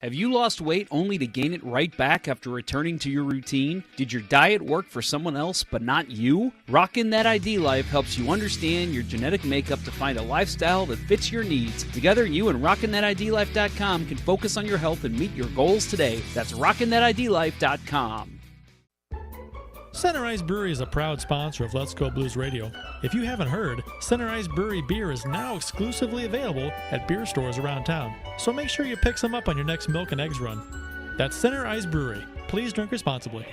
Have you lost weight only to gain it right back after returning to your routine? Did your diet work for someone else but not you? Rockin' That ID Life helps you understand your genetic makeup to find a lifestyle that fits your needs. Together, you and RockinThatIDLife.com can focus on your health and meet your goals today. That's RockinThatIDLife.com. Center Ice Brewery is a proud sponsor of Let's Go Blues Radio. If you haven't heard, Center Ice Brewery beer is now exclusively available at beer stores around town, so make sure you pick some up on your next milk and eggs run. That's Center Ice Brewery. Please drink responsibly.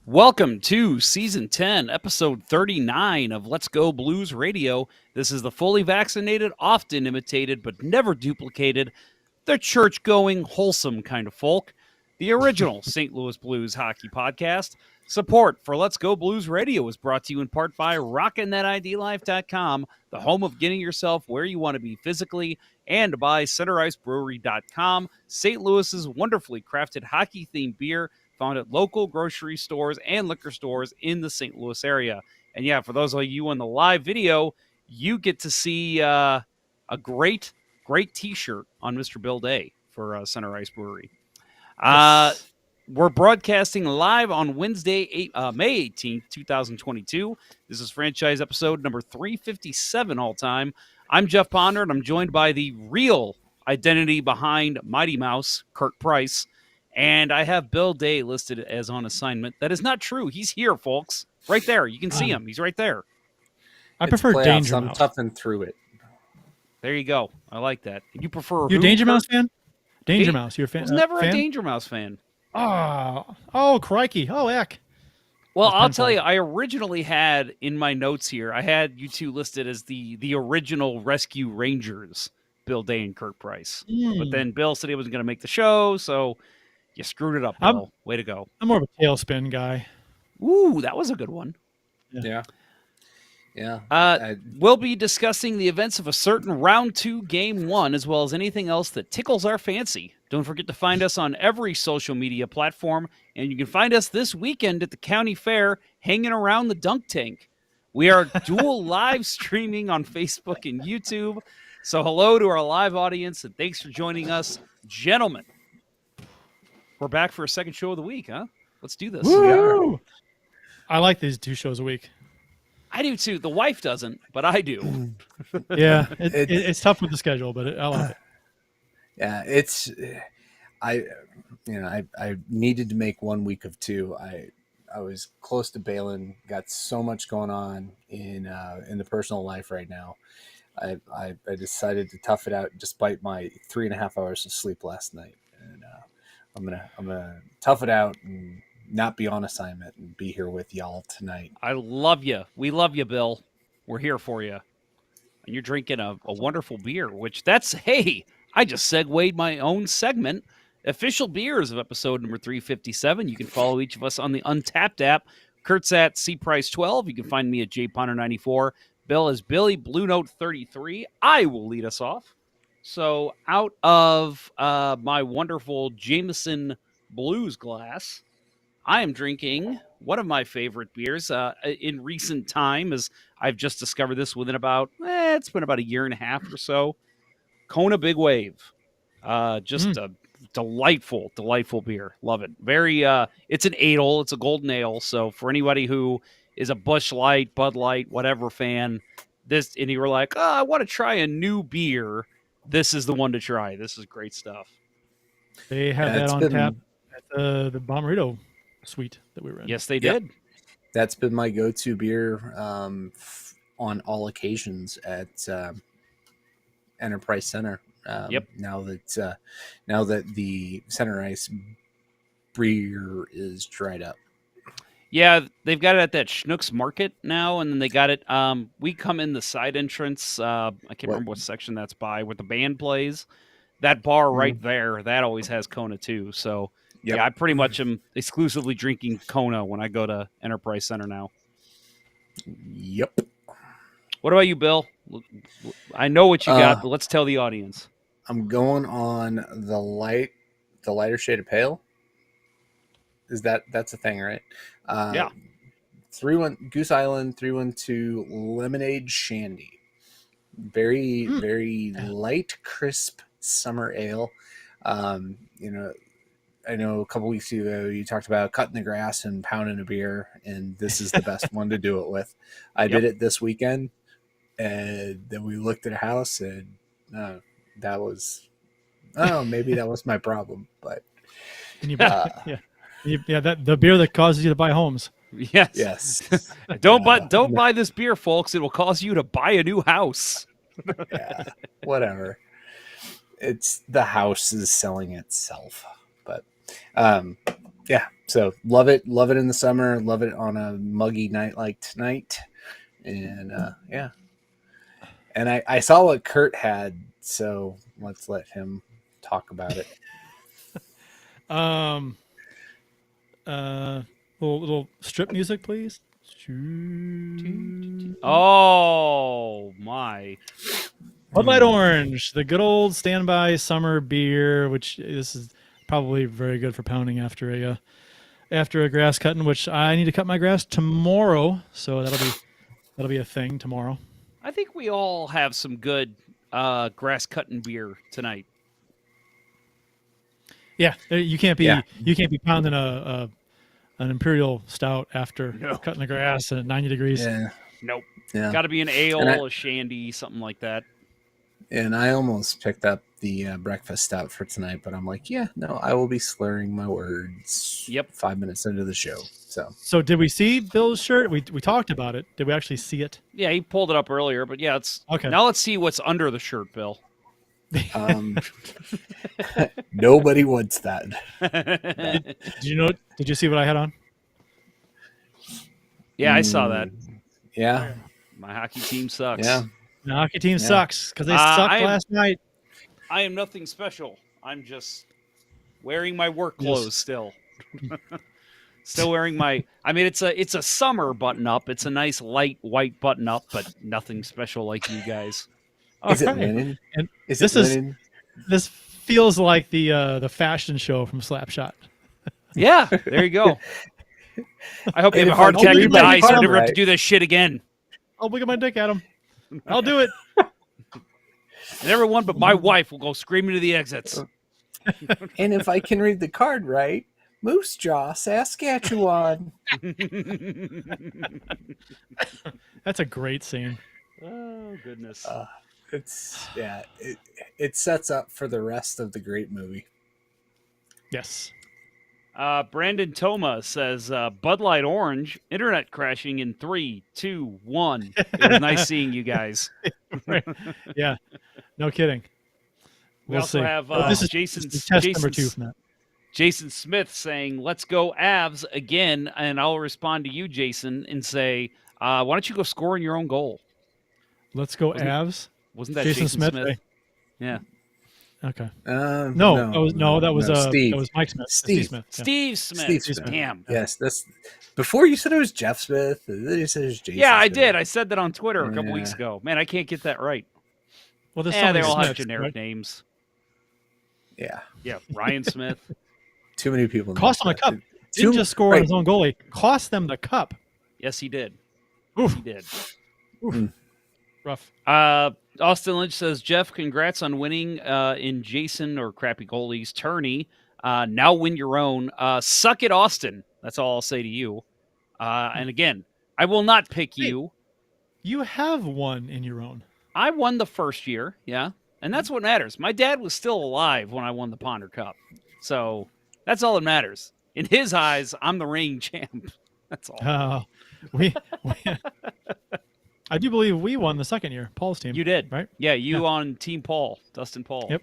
Welcome to Season 10, Episode 39 of Let's Go Blues Radio. This is the fully vaccinated, often imitated, but never duplicated, the church-going, wholesome kind of folk, the original St. Louis Blues hockey podcast. Support for Let's Go Blues Radio is brought to you in part by RockinThatIDLife.com, the home of getting yourself where you want to be physically, and by CenterIceBrewery.com, St. Louis's wonderfully crafted hockey-themed beer found at local grocery stores and liquor stores in the St. Louis area. And yeah, for those of you on the live video, you get to see a great T-shirt on Mr. Bill Day for Center Ice Brewery. Yes. We're broadcasting live on Wednesday, May 18th, 2022. This is franchise episode number 357 all time. I'm Jeff Ponder, and I'm joined by the real identity behind Mighty Mouse, Kurt Price. And I have Bill Day listed as on assignment. That is not true. He's here, folks. Right there. You can see him. He's right there. I prefer playoffs. Danger I'm Mouse. toughing through it. There you go. I like that. You prefer You a Danger Mouse fan? Danger Mouse. You're a fan? I was never a Danger Mouse fan. Oh, crikey. Oh, heck. Well, I'll tell you, I originally had in my notes here, I had you two listed as the original Rescue Rangers, Bill Day and Kurt Price. But then Bill said he wasn't going to make the show, so you screwed it up, Bill. Way to go. I'm more of a Tailspin guy. Ooh, that was a good one. Yeah. We'll be discussing the events of a certain Rd2 Gm1, as well as anything else that tickles our fancy. Don't forget to find us on every social media platform, and you can find us this weekend at the county fair hanging around the dunk tank. We are dual live streaming on Facebook and YouTube, so hello to our live audience, and thanks for joining us. Gentlemen, we're back for a second show of the week, huh? Let's do this. Woo! I like these 2 shows a week. I do too. The wife doesn't, but I do. Yeah, it's tough with the schedule, but I like it. Yeah, I needed to make 1 week of 2. I was close to bailing. Got so much going on in the personal life right now. I decided to tough it out despite my 3.5 hours of sleep last night, and I'm gonna tough it out and not be on assignment and be here with y'all tonight. I love you. We love you, Bill. We're here for you. And you're drinking a wonderful beer, hey, I just segued my own segment. Official beers of episode number 357. You can follow each of us on the Untapped app. Kurt's at CPrice12. You can find me at JPonder94. Bill is Billy Blue Note 33. I will lead us off. So out of my wonderful Jameson Blues glass, I am drinking one of my favorite beers in recent time, as I've just discovered this within it's been about a year and a half or so. Kona Big Wave. A delightful beer. Love it. Very, it's an ale. It's a golden ale. So for anybody who is a Busch Light, Bud Light, whatever fan, and you were like, I want to try a new beer, this is the one to try. This is great stuff. They have that on tap at the Bomberito suite that we were in. Yes, they did. That's been my go-to beer on all occasions at Enterprise Center. Now that the Center Ice beer is dried up. Yeah, they've got it at that Schnucks Market now, and then they got it. We come in the side entrance. I can't remember what section that's by, where the band plays. That bar right there, that always has Kona too. So yeah, I pretty much am exclusively drinking Kona when I go to Enterprise Center now. Yep. What about you, Bill? I know what you got, but let's tell the audience. I'm going on the light the lighter shade of pale. That's a thing, right? Yeah. 3-1 Goose Island 312 lemonade shandy. Very very light, crisp summer ale. You know, I know a couple weeks ago you talked about cutting the grass and pounding a beer, and this is the best one to do it with. I did it this weekend, and then we looked at a house, and that was, oh, maybe that was my problem, but And you buy, that the beer that causes you to buy homes. Yes. yes. Don't buy this beer, folks. It will cause you to buy a new house. Yeah, whatever. It's the house is selling itself, but yeah. So love it in the summer. Love it on a muggy night like tonight, and yeah. And I saw what Kurt had, so let's let him talk about it. Little strip music, please. Oh my! Bud Light Orange, the good old standby summer beer, which this is probably very good for pounding after a grass cutting. Which I need to cut my grass tomorrow, so that'll be a thing tomorrow. I think we all have some good grass cutting beer tonight. Yeah, you can't be pounding an imperial stout after cutting the grass at 90 degrees. Yeah. Nope. Yeah. Got to be an ale, a shandy, something like that. And I almost picked up the breakfast stout for tonight, but I'm like, yeah, no, I will be slurring my words. Yep. 5 minutes into the show. So did we see Bill's shirt? We talked about it. Did we actually see it? Yeah, he pulled it up earlier, but yeah, it's okay. Now let's see what's under the shirt, Bill. Nobody wants that. Did you see what I had on? Yeah, I saw that. Yeah. My hockey team sucks. Yeah. The hockey team sucks because they sucked last night. I am nothing special. I'm just wearing my work clothes still. Still wearing my. I mean, it's a summer button up. It's a nice light white button up, but nothing special like you guys. Is it linen? And is it linen? This feels like the fashion show from Slapshot. Yeah, there you go. I hope you have a heart attack and die so I never have to do this shit again. I'll look at my dick at him. I'll do it. And everyone but my wife will go screaming to the exits. And if I can read the card right, Moose Jaw, Saskatchewan. That's a great scene. Oh, goodness. It sets up for the rest of the great movie. Yes. Brandon Toma says, Bud Light Orange, internet crashing in 3, 2, 1. It was nice seeing you guys. Right. Yeah, no kidding. We also have this is test number 2 from that. Jason Smith saying, let's go Avs again. And I'll respond to you, Jason, and say, why don't you go score in your own goal? Let's go Avs. Wasn't that Jason Smith? Hey. Yeah. Okay. No, that was Steve. That was Mike Smith. Steve Smith. Yeah. Steve Smith. Damn. Yes, that's before you said it was Jeff Smith. Then you said it was Jason. Yeah, I Smith. did. I said that on Twitter a couple weeks ago. Man, I can't get that right. Well, they all have generic names. Yeah. Yeah, Ryan Smith. Too many people. Cost him a cup. Didn't just score on his own goalie. Cost them the cup. Yes, he did. Oof. He did. Oof. Rough. Austin Lynch says, Jeff, congrats on winning in Jason or crappy goalies tourney. Now win your own. Suck it, Austin. That's all I'll say to you. And again, I will not pick you. You have won in your own. I won the first year, yeah. And that's what matters. My dad was still alive when I won the Ponder Cup. So that's all that matters. In his eyes, I'm the reigning champ. That's all. I do believe we won the second year. Paul's team. You did. Right? Yeah, you on Team Paul. Dustin Paul. Yep.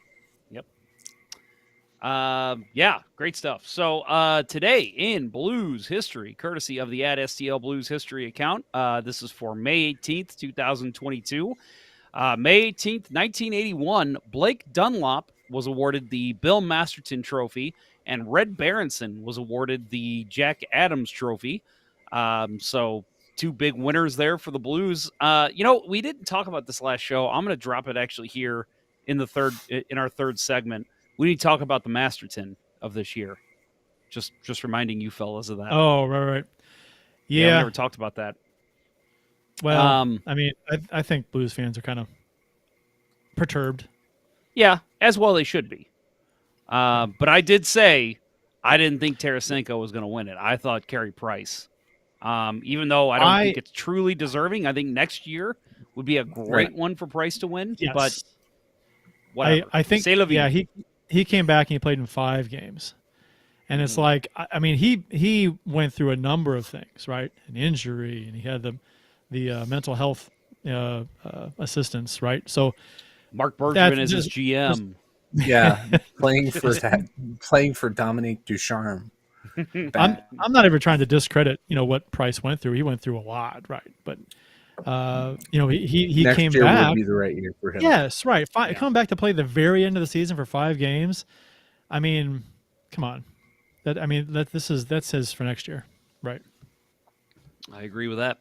Yeah, great stuff. So today in Blues history, courtesy of the @STL Blues History account, this is for May 18th, 2022. May 18th, 1981, Blake Dunlop was awarded the Bill Masterton Trophy, and Red Berenson was awarded the Jack Adams Trophy. So two big winners there for the Blues. We didn't talk about this last show. I'm going to drop it actually here in our third segment. We need to talk about the Masterton of this year. Just reminding you fellas of that. Oh, right. We Yeah. never talked about that. Well, I mean, I think Blues fans are kind of perturbed. Yeah, as well they should be. But I did say I didn't think Tarasenko was going to win it. I thought Carey Price. Even though I don't think it's truly deserving, I think next year would be a great one for Price to win. Yes. But whatever. I think, C'est la vie. yeah, he came back and he played in 5 games. And it's like, I mean, he went through a number of things, right? An injury, and he had the mental health assistance, right? So Mark Bergevin is his GM. Yeah, playing for Dominique Ducharme. I'm not ever trying to discredit what Price went through. He went through a lot, right? But he Next came year back. would be the right year for him. Yes, right. Coming back to play the very end of the season for 5 games. I mean, come on. That's his for next year, right? I agree with that.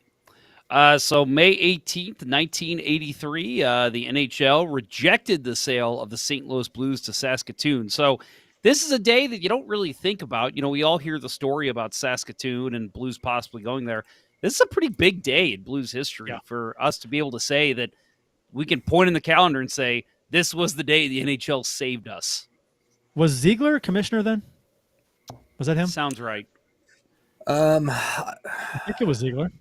So May 18th, 1983, the NHL rejected the sale of the St. Louis Blues to Saskatoon. So this is a day that you don't really think about. We all hear the story about Saskatoon and Blues possibly going there. This is a pretty big day in Blues history for us to be able to say that we can point in the calendar and say, this was the day the NHL saved us. Was Ziegler commissioner then? Was that him? Sounds right. I think it was Ziegler.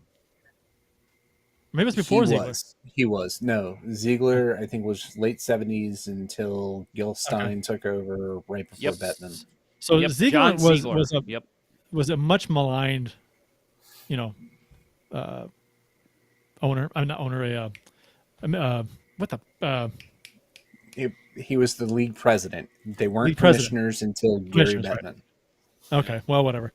Maybe it was before Ziegler. He was. No, Ziegler, I think, was late 70s until Gil Stein took over right before Bettman. So Ziegler Ziegler. was a much maligned, owner. I'm not owner. He was the league president. They weren't commissioners until Gary Bettman. Right. Okay, well, whatever.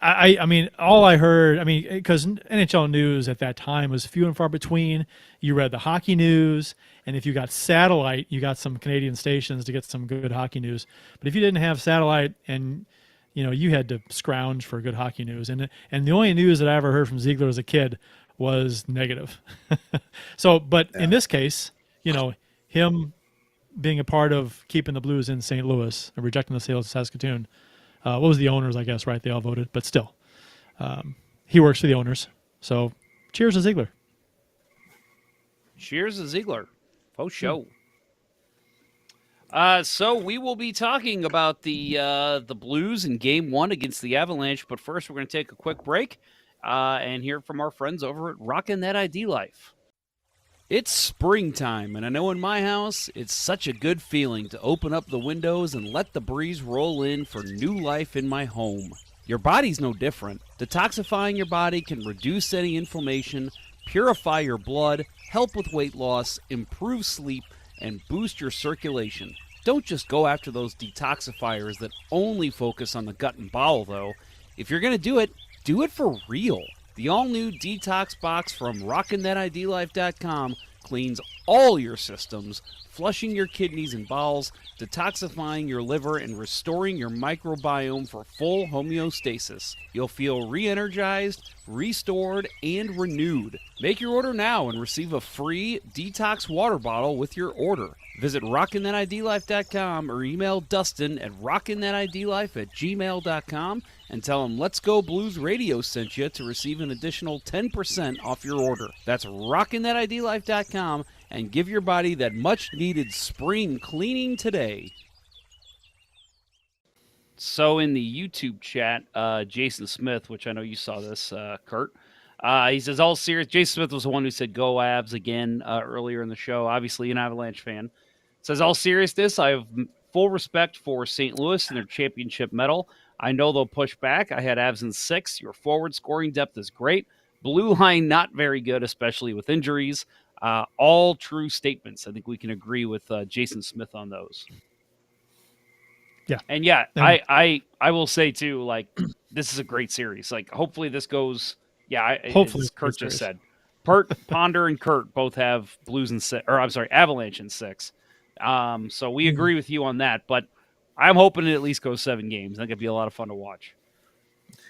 I mean, all I heard, because NHL news at that time was few and far between. You read the hockey news, and if you got satellite, you got some Canadian stations to get some good hockey news. But if you didn't have satellite, and you had to scrounge for good hockey news, and the only news that I ever heard from Ziegler as a kid was negative. So, but in this case, him being a part of keeping the Blues in St. Louis and rejecting the sale to Saskatoon. What was the owners, I guess, right? They all voted, but still. He works for the owners. So cheers to Ziegler. Cheers to Ziegler. Post show. So we will be talking about the Blues in Game 1 against the Avalanche, but first we're going to take a quick break and hear from our friends over at Rockin' That ID Life. It's springtime, and I know in my house, it's such a good feeling to open up the windows and let the breeze roll in for new life in my home. Your body's no different. Detoxifying your body can reduce any inflammation, purify your blood, help with weight loss, improve sleep, and boost your circulation. Don't just go after those detoxifiers that only focus on the gut and bowel, though. If you're going to do it for real. The all-new Detox Box from RockinThatIDLife.com cleans all your systems, flushing your kidneys and bowels, detoxifying your liver, and restoring your microbiome for full homeostasis. You'll feel re-energized, restored, and renewed. Make your order now and receive a free detox water bottle with your order. Visit RockinThatIDLife.com or email Dustin at RockinThatIDLife@gmail.com and tell him Let's Go Blues Radio sent you to receive an additional 10% off your order. That's RockinThatIDLife.com and give your body that much-needed spring cleaning today. So in the YouTube chat, Jason Smith, which I know you saw this, Kurt, he says, all serious. Jason Smith was the one who said go Avs again earlier in the show, obviously an Avalanche fan. Says, all seriousness, I have full respect for St. Louis and their championship medal. I know they'll push back. I had Avs in 6. Your forward scoring depth is great. Blue line, not very good, especially with injuries. All true statements. I think we can agree with Jason Smith on those. Yeah. And yeah, I will say too, like, this is a great series. Like, hopefully this goes, hopefully, as Kurt just said. Ponder and Kurt both have Blues in 6, or I'm sorry, Avalanche in 6. So we agree with you on that, but I'm hoping it at least goes 7 games. I think it'd be a lot of fun to watch.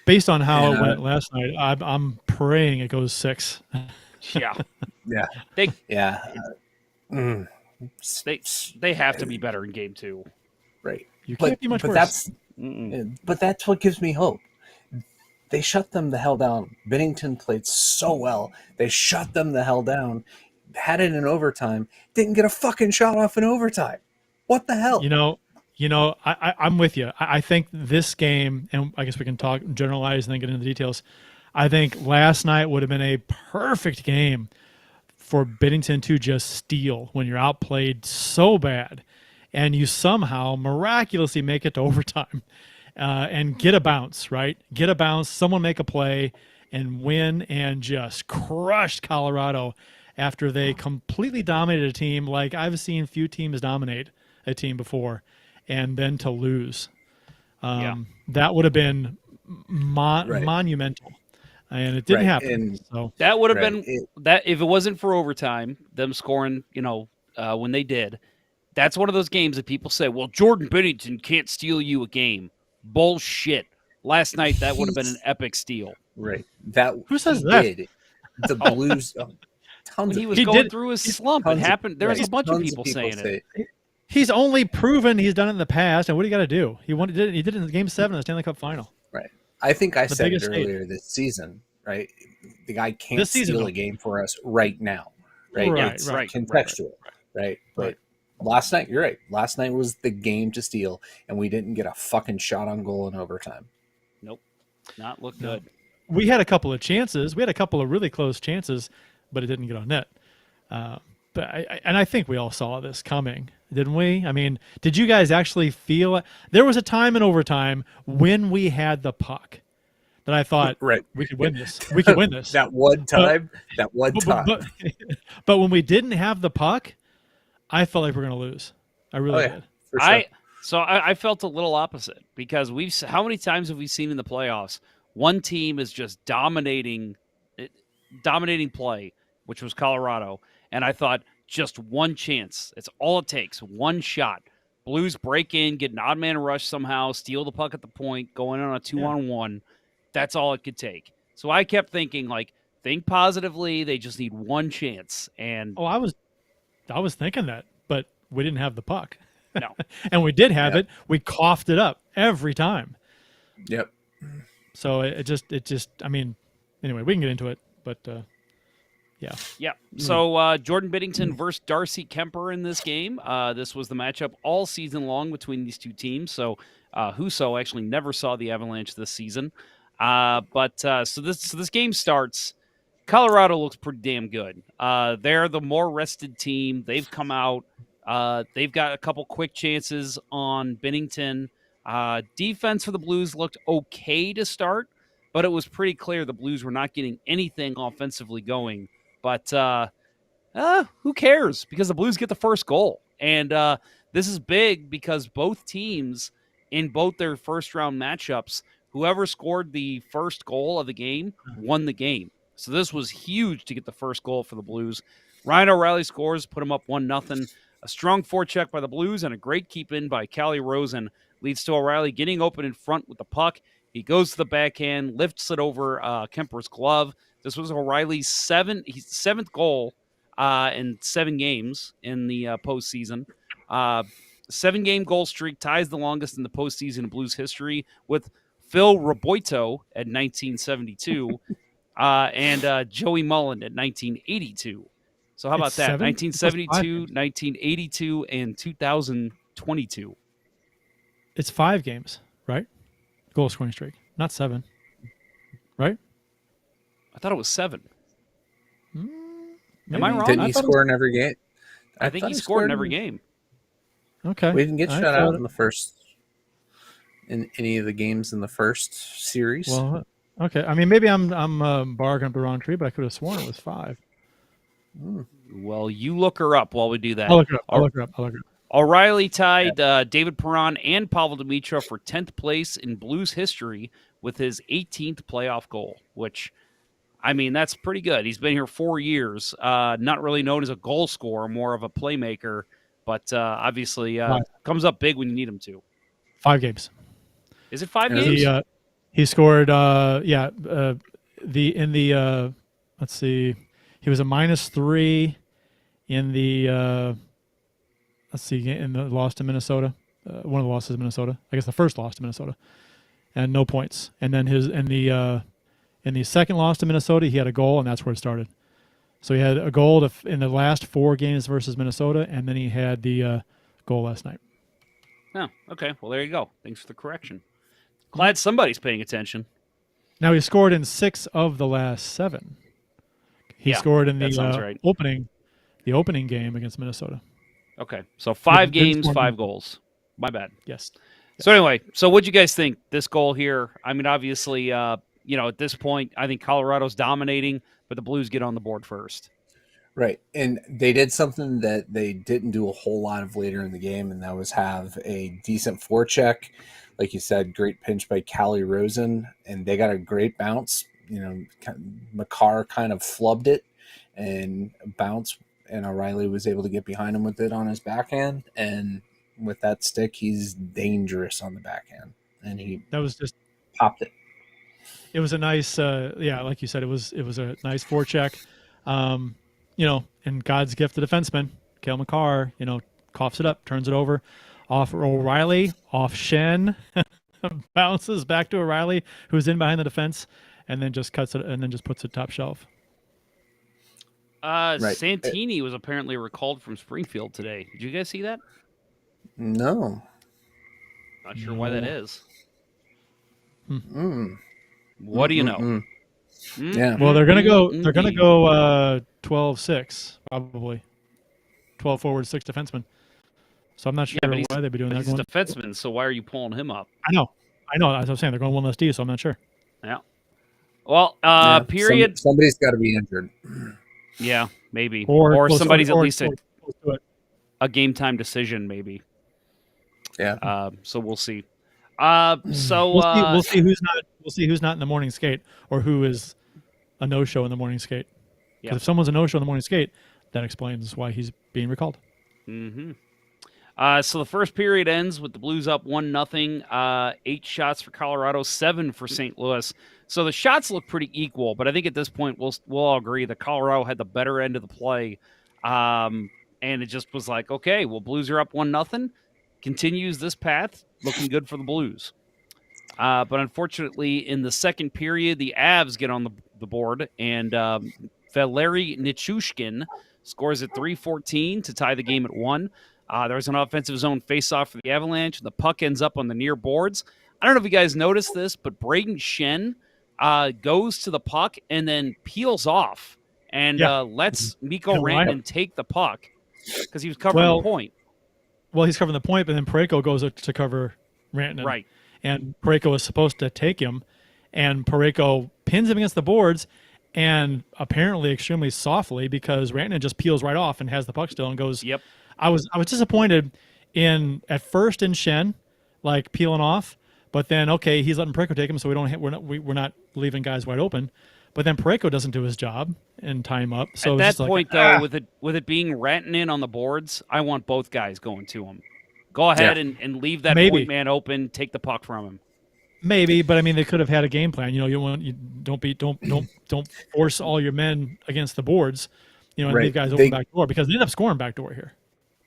Based on how it went last night, I'm praying it goes 6. Yeah. Yeah. They have to be better in Game 2. Right. You can't be much worse. But that's what gives me hope. They shut them the hell down. Bennington played so well. They shut them the hell down. Had it in overtime. Didn't get a fucking shot off in overtime. What the hell? I'm with you. I think this game, and I guess we can talk generalize and then get into the details. I think last night would have been a perfect game for Bennington to just steal when you're outplayed so bad, and you somehow miraculously make it to overtime and get a bounce, right? Get a bounce, someone make a play and win, and just crushed Colorado after they completely dominated a team like I've seen few teams dominate a team before, and then to lose. That would have been monumental. And it didn't happen. And so that would have been that if it wasn't for overtime, them scoring, when they did. That's one of those games that people say, well, Jordan Bennington can't steal you a game. Bullshit. Last night, that would have been an epic steal. Right. That Who says that? Did. The Blues. When he was going through his slump, it happened. There was a bunch of people saying it. He's only proven he's done it in the past, and what do you got to do? He did it in Game 7 of the Stanley Cup Final. Right. I think I said it earlier this season, right? The guy can't steal a game for us right now, right? It's contextual, right? But last night, you're right. Last night was the game to steal, and we didn't get a fucking shot on goal in overtime. Nope. Not look good. We had a couple of chances. We had a couple of really close chances, but it didn't get on net. But I think we all saw this coming, didn't we? I mean, did you guys actually feel there was a time in overtime when we had the puck that I thought, we could win this. We could win this. That one time. But when we didn't have the puck, I felt like we're going to lose. I really did. For sure. I felt a little opposite because how many times have we seen in the playoffs one team is just dominating play, which was Colorado. And I thought, just one chance. It's all it takes. One shot. Blues break in, get an odd man rush somehow, steal the puck at the point, going on a 2-on-1. That's all it could take. So I kept thinking, think positively. They just need one chance. And I was thinking that, but we didn't have the puck. No. And we did have it. We coughed it up every time. Yep. So it just, I mean, anyway, we can get into it, but yeah. So Jordan Bennington versus Darcy Kemper in this game. This was the matchup all season long between these two teams. So Husso actually never saw the Avalanche this season. So this game starts. Colorado looks pretty damn good. They're the more rested team. They've come out. They've got a couple quick chances on Bennington. Defense for the Blues looked okay to start, but it was pretty clear the Blues were not getting anything offensively going. But who cares? Because the Blues get the first goal. And this is big because both teams in both their first-round matchups, whoever scored the first goal of the game won the game. So this was huge to get the first goal for the Blues. Ryan O'Reilly scores, put him up 1-0. A strong forecheck by the Blues and a great keep-in by Callie Rosen leads to O'Reilly getting open in front with the puck. He goes to the backhand, lifts it over Kemper's glove. This was O'Reilly's seventh goal in 7 games in the postseason. 7-game goal streak ties the longest in the postseason in Blues history with Phil Roboito at 1972 and Joey Mullen at 1982. So how about that? 1972, 1982, and 2022. It's 5 games, right? Goal scoring streak, not 7, right? I thought it was 7. Am I wrong? Didn't he score in every game? I think he scored in every game. Okay. We didn't get shut out in any of the games in the first series. Well, okay. I mean, maybe I'm barking up the wrong tree, but I could have sworn it was 5. Well, you look her up while we do that. I'll look her up. O'Reilly tied David Perron and Pavel Dimitrov for 10th place in Blues history with his 18th playoff goal, which, I mean, that's pretty good. He's been here 4 years, not really known as a goal scorer, more of a playmaker, but obviously comes up big when you need him to. 5 games. Is it 5 games? He scored, let's see, he was a -3 in the, in the loss to Minnesota. one of the losses to Minnesota. I guess the first loss to Minnesota, and no points. And then in the second loss to Minnesota, he had a goal, and that's where it started. So he had a goal in the last 4 games versus Minnesota, and then he had the goal last night. Oh, okay. Well, there you go. Thanks for the correction. Glad somebody's paying attention. Now he scored in 6 of the last 7. He scored in the opening game against Minnesota. Okay, so 5 Didn't games, score 5 goals. My bad. Yes. So anyway, so what'd you guys think? This goal here, I mean, obviously, at this point, I think Colorado's dominating, but the Blues get on the board first. Right. And they did something that they didn't do a whole lot of later in the game, and that was have a decent forecheck. Like you said, great pinch by Callie Rosen, and they got a great bounce. Makar kind of flubbed it and bounced, and O'Reilly was able to get behind him with it on his backhand. And with that stick, he's dangerous on the backhand. And that was just popped it. It was a nice, like you said, it was a nice forecheck. And God's gift to defenseman, Cale Makar, coughs it up, turns it over, off O'Reilly, off Shen, bounces back to O'Reilly, who's in behind the defense, and then just cuts it and then just puts it top shelf. Right. Santini was apparently recalled from Springfield today. Did you guys see that? No. Not sure why that is. What do you know? Yeah. Well, they're gonna go. They're gonna go 12-6 probably. 12 forward, 6 defensemen. So I'm not sure why they'd be doing that. He's a defenseman, so why are you pulling him up? I know. That's what I'm saying. They're going 1 less D, so I'm not sure. Yeah. Well, period. Somebody's got to be injured. Yeah, maybe. Or somebody's at least a game time decision, maybe. Yeah. So we'll see. We'll see who's not. We'll see who's not in the morning skate, or who is a no-show in the morning skate. Because if someone's a no-show in the morning skate, that explains why he's being recalled. Mm-hmm. So the first period ends with the Blues up 1-0. 8 shots for Colorado, 7 for St. Louis. So the shots look pretty equal, but I think at this point we'll all agree that Colorado had the better end of the play. And it just was like, okay, well, Blues are up 1-0. Continues this path, looking good for the Blues. But unfortunately, in the second period, the Avs get on the board, and Valeri Nichushkin scores at 3:14 to tie the game at 1. There was an offensive zone faceoff for the Avalanche, and the puck ends up on the near boards. I don't know if you guys noticed this, but Braden Shen goes to the puck and then peels off and lets Mikko Rantanen take the puck because he was covering the point. Well, he's covering the point, but then Parayko goes to cover Rantanen. Right. And Parayko is supposed to take him, and Parayko pins him against the boards, and apparently extremely softly, because Rantanen just peels right off and has the puck still and goes. Yep. I was disappointed at first in Shen, like peeling off, but then he's letting Parayko take him, so we're not leaving guys wide open. But then Parayko doesn't do his job and tie him up. So at that point, though, with it being Rantanen on the boards, I want both guys going to him. Go ahead and leave that point man open. Take the puck from him. Maybe, but I mean, they could have had a game plan. Don't force all your men against the boards. And leave guys open back door, because they end up scoring back door here.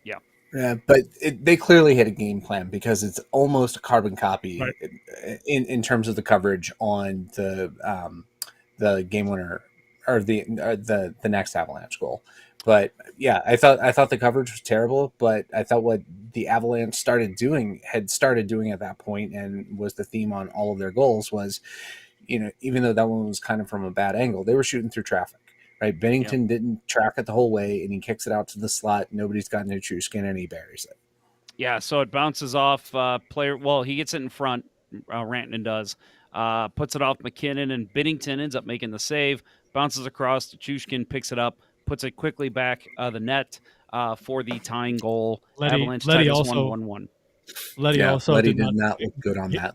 Yeah. Yeah, but they clearly had a game plan, because it's almost a carbon copy in terms of the coverage on the game winner or the next Avalanche goal. But yeah, I thought the coverage was terrible, but I thought what the Avalanche started doing at that point, and was the theme on all of their goals, was, even though that one was kind of from a bad angle, they were shooting through traffic, right? Bennington didn't track it the whole way, and he kicks it out to the slot. Nobody's got no true skin, and he buries it. Yeah, so it bounces off player. Well, he gets it in front. Rantanen does. Puts it off McKinnon, and Bennington ends up making the save. Bounces across to Chushkin, picks it up, puts it quickly back the net for the tying goal. Avalanche tied this 1-1. Letty did not look good on that.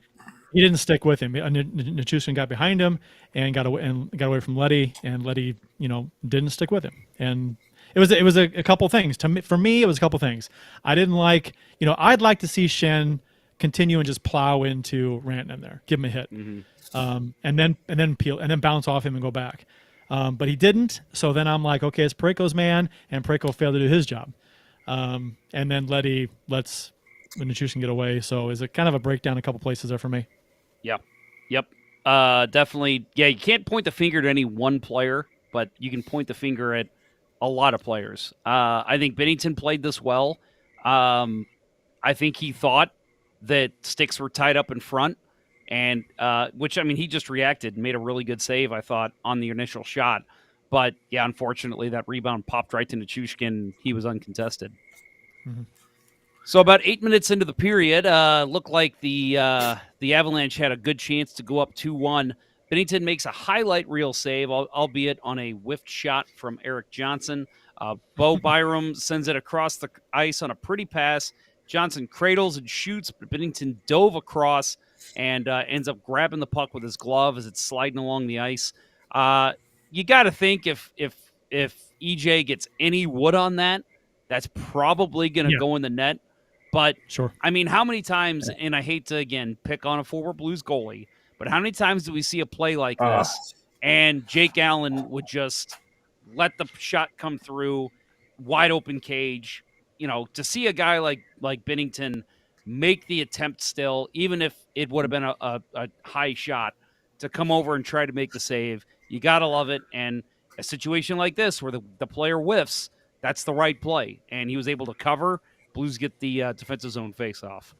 He didn't stick with him. Nichushkin got behind him and got away from Letty, and Letty, didn't stick with him. And it was a couple things. For me, it was a couple things. I didn't like, I'd like to see Shen continue and just plow into Rantanen there, give him a hit, and then peel and then bounce off him and go back. But he didn't. So then I'm like, okay, it's Parayko's man, and Parayko failed to do his job. And then Letty lets Nichushkin get away. So is it kind of a breakdown a couple places there for me? Yeah. Yep. Definitely. Yeah, you can't point the finger to any one player, but you can point the finger at a lot of players. I think Bennington played this well. I think he thought that sticks were tied up in front, and which, I mean, he just reacted and made a really good save, I thought, on the initial shot. But yeah, unfortunately, that rebound popped right to Nichushkin. He was uncontested. Mm-hmm. So about 8 minutes into the period, looked like the Avalanche had a good chance to go up 2-1. Bennington makes a highlight reel save, albeit on a whiffed shot from Eric Johnson. Bo Byram sends it across the ice on a pretty pass. Johnson cradles and shoots, but Bennington dove across and ends up grabbing the puck with his glove as it's sliding along the ice. You got to think if EJ gets any wood on that, that's probably going to go in the net. But sure, I mean, how many times, and I hate to, again, pick on a former Blues goalie, but how many times do we see a play like this and Jake Allen would just let the shot come through, wide open cage? You know, to see a guy like Bennington make the attempt still, even if it would have been a high shot, to come over and try to make the save, you got to love it. And a situation like this where the player whiffs, that's the right play. And he was able to cover. Blues get the defensive zone face off.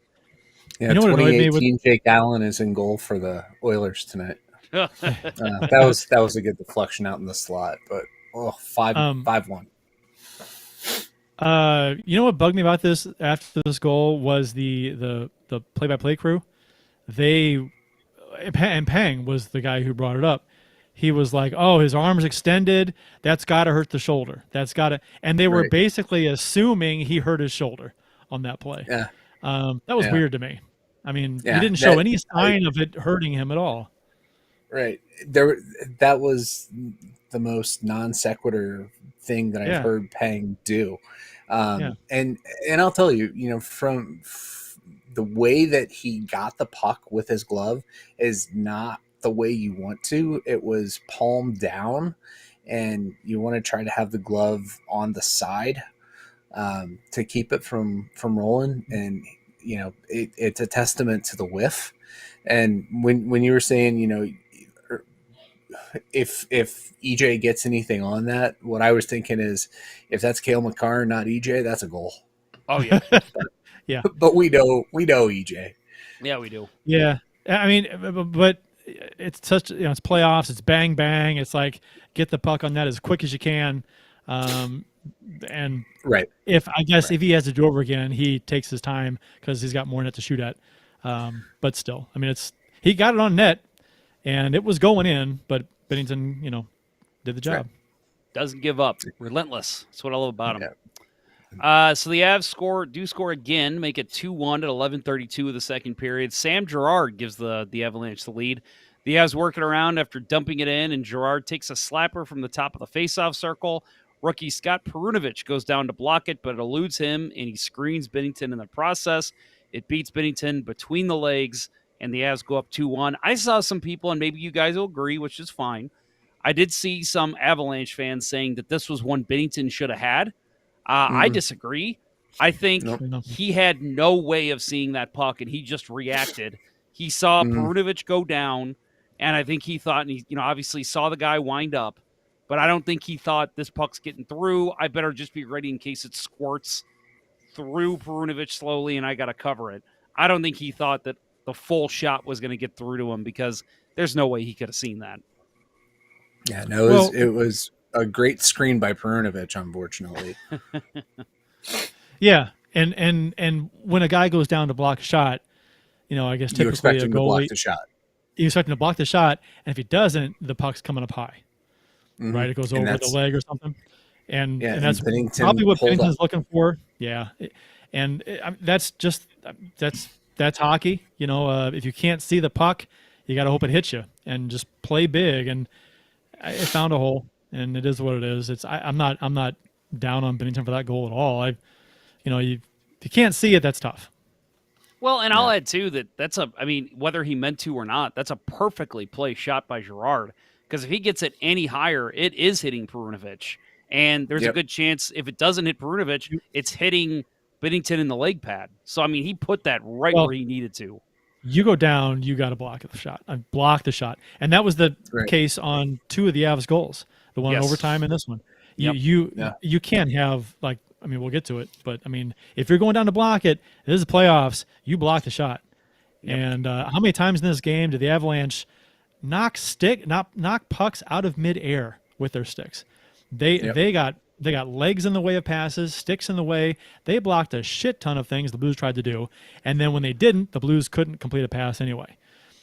Yeah, you know what annoyed me with Jake Allen is in goal for the Oilers tonight. That was a good deflection out in the slot, but 5-1. You know what bugged me about this after this goal was the play-by-play crew. And Pang was the guy who brought it up. He was like, "Oh, his arm's extended. That's got to hurt the shoulder. That's got to." And they were basically assuming he hurt his shoulder on that play. Yeah, that was weird to me. I mean, he didn't show any sign of it hurting him at all. Right. That was the most non sequitur thing that I've heard Pang do. And I'll tell you, from the way that he got the puck with his glove is not the way you want to. It was palm down, and you want to try to have the glove on the side to keep it from rolling. And it's a testament to the whiff. And when you were saying, if EJ gets anything on that, what I was thinking is, if that's Cale Makar, not EJ, that's a goal. Oh yeah, yeah. But we know EJ. Yeah, we do. Yeah, I mean, but it's such it's playoffs. It's bang bang. It's like get the puck on that as quick as you can. And if he has to do over again, he takes his time because he's got more net to shoot at. But still, I mean, he got it on net, and it was going in, but Bennington, did the job. Right. Doesn't give up. Relentless. That's what I love about him. Yeah. So the Avs score again, make it 2-1 at 11:32 of the second period. Sam Girard gives the Avalanche the lead. The Avs work it around after dumping it in, and Girard takes a slapper from the top of the faceoff circle. Rookie Scott Perunovich goes down to block it, but it eludes him, and he screens Bennington in the process. It beats Bennington between the legs, and the Avs go up 2-1. I saw some people, and maybe you guys will agree, which is fine. I did see some Avalanche fans saying that this was one Bennington should have had. I disagree. I think he had no way of seeing that puck, and he just reacted. He saw Perunovich go down, and I think he thought, and he obviously saw the guy wind up, but I don't think he thought this puck's getting through. I better just be ready in case it squirts through Perunovich slowly, and I got to cover it. I don't think he thought that the full shot was going to get through to him, because there's no way he could have seen that. Yeah, no, it was a great screen by Perunovich, unfortunately. Yeah, and when a guy goes down to block a shot, I guess typically you expect a him goalie, to block the shot. You expect him to block the shot, and if he doesn't, the puck's coming up high, right? It goes over the leg or something, and that's probably what Bennington's looking for. Yeah, and that's hockey. If you can't see the puck, you got to hope it hits you, and just play big. And it found a hole, and it is what it is. I'm not down on Bennington for that goal at all. If you can't see it, that's tough. Well, and I'll add too that's whether he meant to or not, that's a perfectly placed shot by Girard. Because if he gets it any higher, it is hitting Perunovich, and there's a good chance if it doesn't hit Perunovich, it's hitting Binnington in the leg pad. So I mean, he put that right Well, where he needed to. you go down, you got to block the shot. Block the shot, and that was the Right. case on 2 of the Avs goals, the one in Yes. overtime and this one. Yep. You can't have, like, I mean, we'll get to it, but I mean, if you're going down to block it, this is playoffs. You block the shot. Yep. And how many times in this game did the Avalanche knock pucks out of midair with their sticks? They got legs in the way of passes, sticks in the way. They blocked a shit ton of things the Blues tried to do, and then when they didn't, the Blues couldn't complete a pass anyway.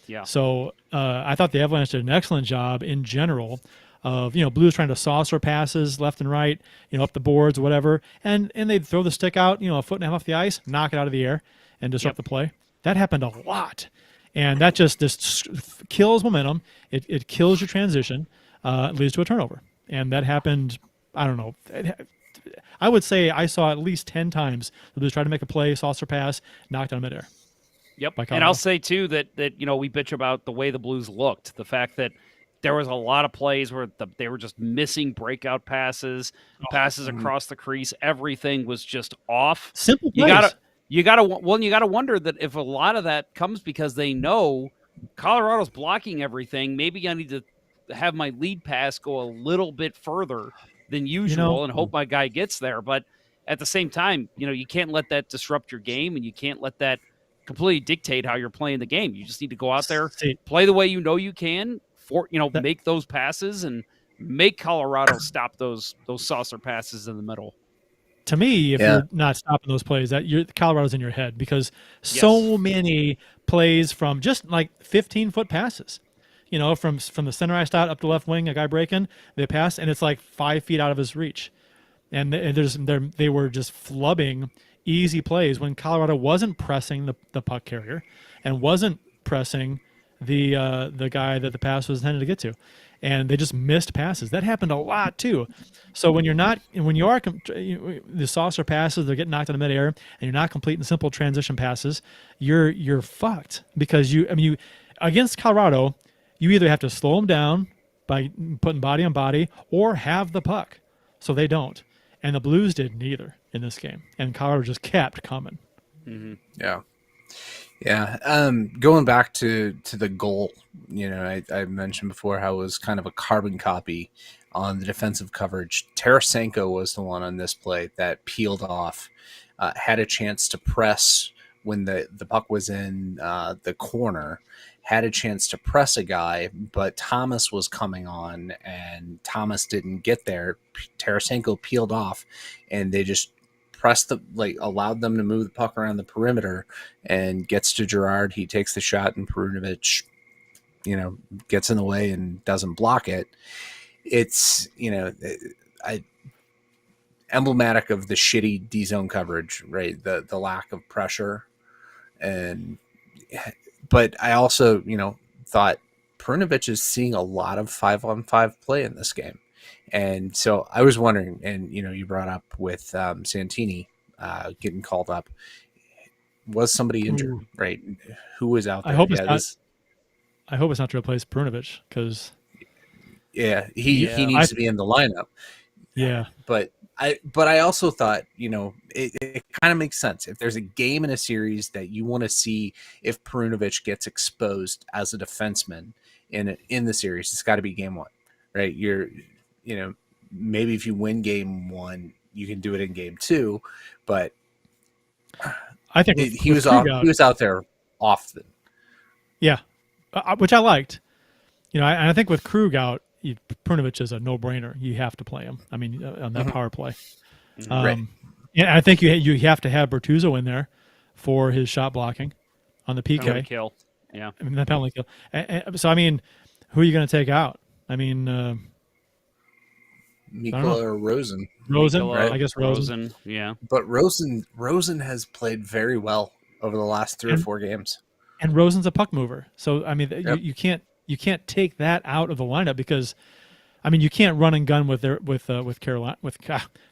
Yeah. So I thought the Avalanche did an excellent job in general of, Blues trying to saucer passes left and right, up the boards or whatever, and they'd throw the stick out, a foot and a half off the ice, knock it out of the air, and disrupt the play. That happened a lot, and that just kills momentum. It kills your transition. It leads to a turnover, and that happened. I don't know. I would say I saw at least 10 times the Blues tried to make a play, saucer pass, knocked out midair. Yep. And I'll say too that we bitch about the way the Blues looked, the fact that there was a lot of plays where they were just missing breakout passes, passes across the crease. Everything was just off. Simple plays. You gotta wonder that if a lot of that comes because they know Colorado's blocking everything. Maybe I need to have my lead pass go a little bit further than usual and hope my guy gets there. But at the same time, you can't let that disrupt your game, and you can't let that completely dictate how you're playing the game. You just need to go out there, play the way you can, make those passes and make Colorado stop those saucer passes in the middle. To me, if you're not stopping those plays, Colorado's in your head, because so many plays from just like 15-foot passes, from the center ice dot up to left wing, a guy breaking, they pass, and it's like 5 feet out of his reach. And they were just flubbing easy plays when Colorado wasn't pressing the puck carrier and wasn't pressing the guy that the pass was intended to get to, and they just missed passes. That happened a lot too. So when you are the saucer passes, they're getting knocked out of midair, and you're not completing simple transition passes, you're fucked, because you against Colorado, you either have to slow them down by putting body on body or have the puck. So they don't, and the Blues did neither in this game, and Colorado just kept coming. Mm-hmm. Yeah. Going back to the goal, I mentioned before how it was kind of a carbon copy on the defensive coverage. Tarasenko was the one on this play that peeled off, had a chance to press when the puck was in the corner, had a chance to press a guy, but Thomas was coming on, and Thomas didn't get there. Tarasenko peeled off, and they just allowed them to move the puck around the perimeter, and gets to Girard. He takes the shot, and Perunovich, gets in the way and doesn't block it. It's, emblematic of the shitty D-zone coverage, right? The lack of pressure. But I also, thought Perunovich is seeing a lot of 5-on-5 play in this game. And so I was wondering, and you brought up with Santini getting called up, was somebody injured, right? Who was out there? I hope it's not to replace Perunovich, because he needs to be in the lineup. Yeah, but I also thought, it kind of makes sense. If there's a game in a series that you want to see if Perunovich gets exposed as a defenseman in the series, it's got to be game one, right? Maybe if you win game one, you can do it in game two, but I think he was out there often. Yeah, which I liked. And I think with Krug out, Perunovich is a no-brainer. You have to play him. I mean, on that power play. Right. And I think you have to have Bertuzzo in there for his shot blocking on the PK. Penalty kill. Yeah. I mean, that penalty kill. So, I mean, who are you going to take out? I mean, Mikkola or Rosen. Rosen, Mikkola, I guess Rosen. Yeah. But Rosen has played very well over the last 3 or 4 games. And Rosen's a puck mover. So, I mean, you can't take that out of the lineup, because, I mean, you can't run and gun with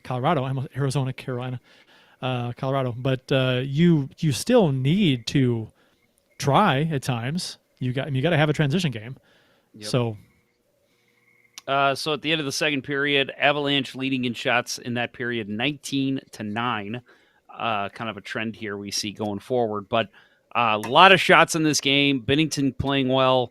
Colorado. I'm Arizona, Carolina, Colorado. But you still need to try at times. You got to have a transition game. Yep. So at the end of the second period, Avalanche leading in shots in that period 19-9. kind of a trend here we see going forward. But a lot of shots in this game. Bennington playing well.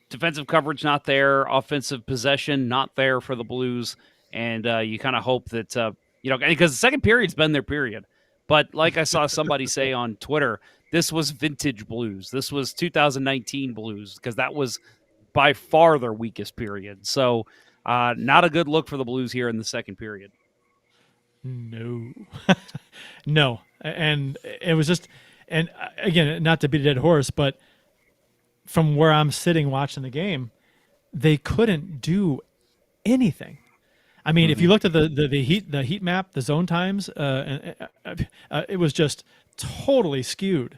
Defensive coverage not there. Offensive possession not there for the Blues. And you kind of hope that, because the second period's been their period. But like I saw somebody say on Twitter, this was vintage Blues. This was 2019 Blues because that was by far their weakest period. So not a good look for the Blues here in the second period. No. No. And it was just, and again, not to beat a dead horse, but from where I'm sitting watching the game, they couldn't do anything. I mean, if you looked at the heat map, the zone times, it was just totally skewed.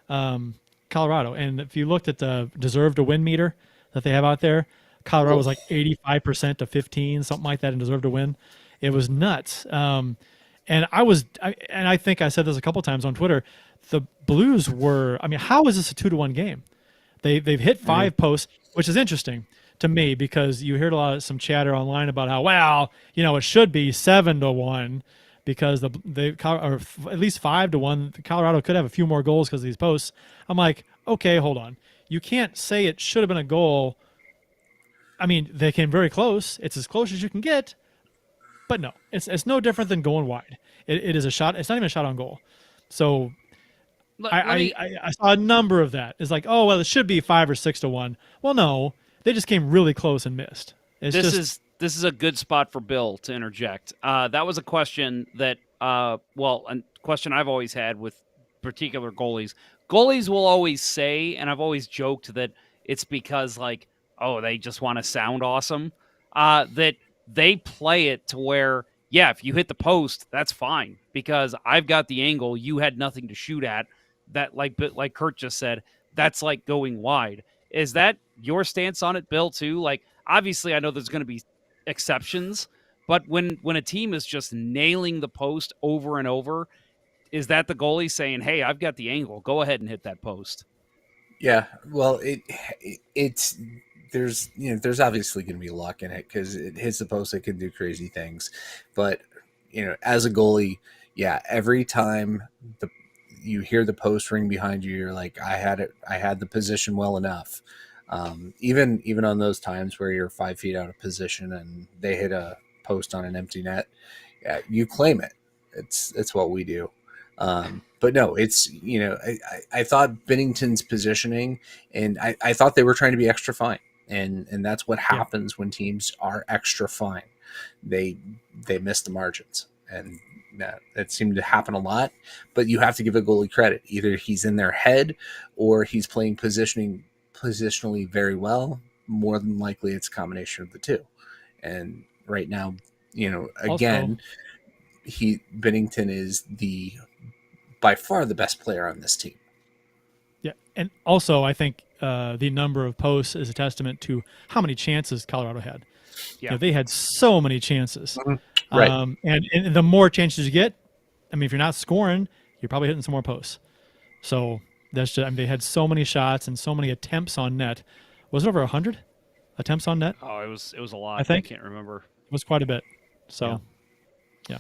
Colorado, and if you looked at the deserve to win meter that they have out there, Colorado was like 85% to 15, something like that, in deserve to win. It was nuts. And I think I said this a couple times on Twitter. The Blues were. I mean, how is this a 2-1 game? They've hit 5 posts, which is interesting to me because you heard some chatter online about how it should be 7-1 because or at least 5-1. Colorado could have a few more goals because of these posts. I'm like, okay, hold on. You can't say it should have been a goal. I mean, they came very close. It's as close as you can get, but no, it's no different than going wide. It is a shot. It's not even a shot on goal. So. I saw a number of that. It's like, oh well, it should be 5 or 6-1. Well, no, they just came really close and missed. This is a good spot for Bill to interject. That was a question that, a question I've always had with particular goalies. Goalies will always say, and I've always joked that it's because they just want to sound awesome. That they play it to where, yeah, if you hit the post, that's fine because I've got the angle. You had nothing to shoot at. That like Kurt just said, that's like going wide. Is that your stance on it, Bill, too? Like, obviously, I know there's going to be exceptions, but when a team is just nailing the post over and over, is that the goalie saying, hey, I've got the angle, go ahead and hit that post? Yeah, well, it's there's obviously going to be luck in it because it hits the post, it can do crazy things, but as a goalie, yeah, every time you hear the post ring behind you, you're like, I had the position well enough. Even on those times where you're 5 feet out of position and they hit a post on an empty net, you claim it. It's what we do. But no, it's, I thought Bennington's positioning, and I thought they were trying to be extra fine. And that's what happens when teams are extra fine. They miss the margins, and that seemed to happen a lot. But you have to give a goalie credit. Either he's in their head or he's playing positionally very well. More than likely, it's a combination of the two. And right now, again, Bennington is by far the best player on this team. Yeah, and also I think the number of posts is a testament to how many chances Colorado had. Yeah, they had so many chances. Right. And the more chances you get, I mean, if you're not scoring, you're probably hitting some more posts. So that's just, they had so many shots and so many attempts on net. Was it over 100 attempts on net? Oh, it was a lot. I think. I can't remember. It was quite a bit. So, yeah.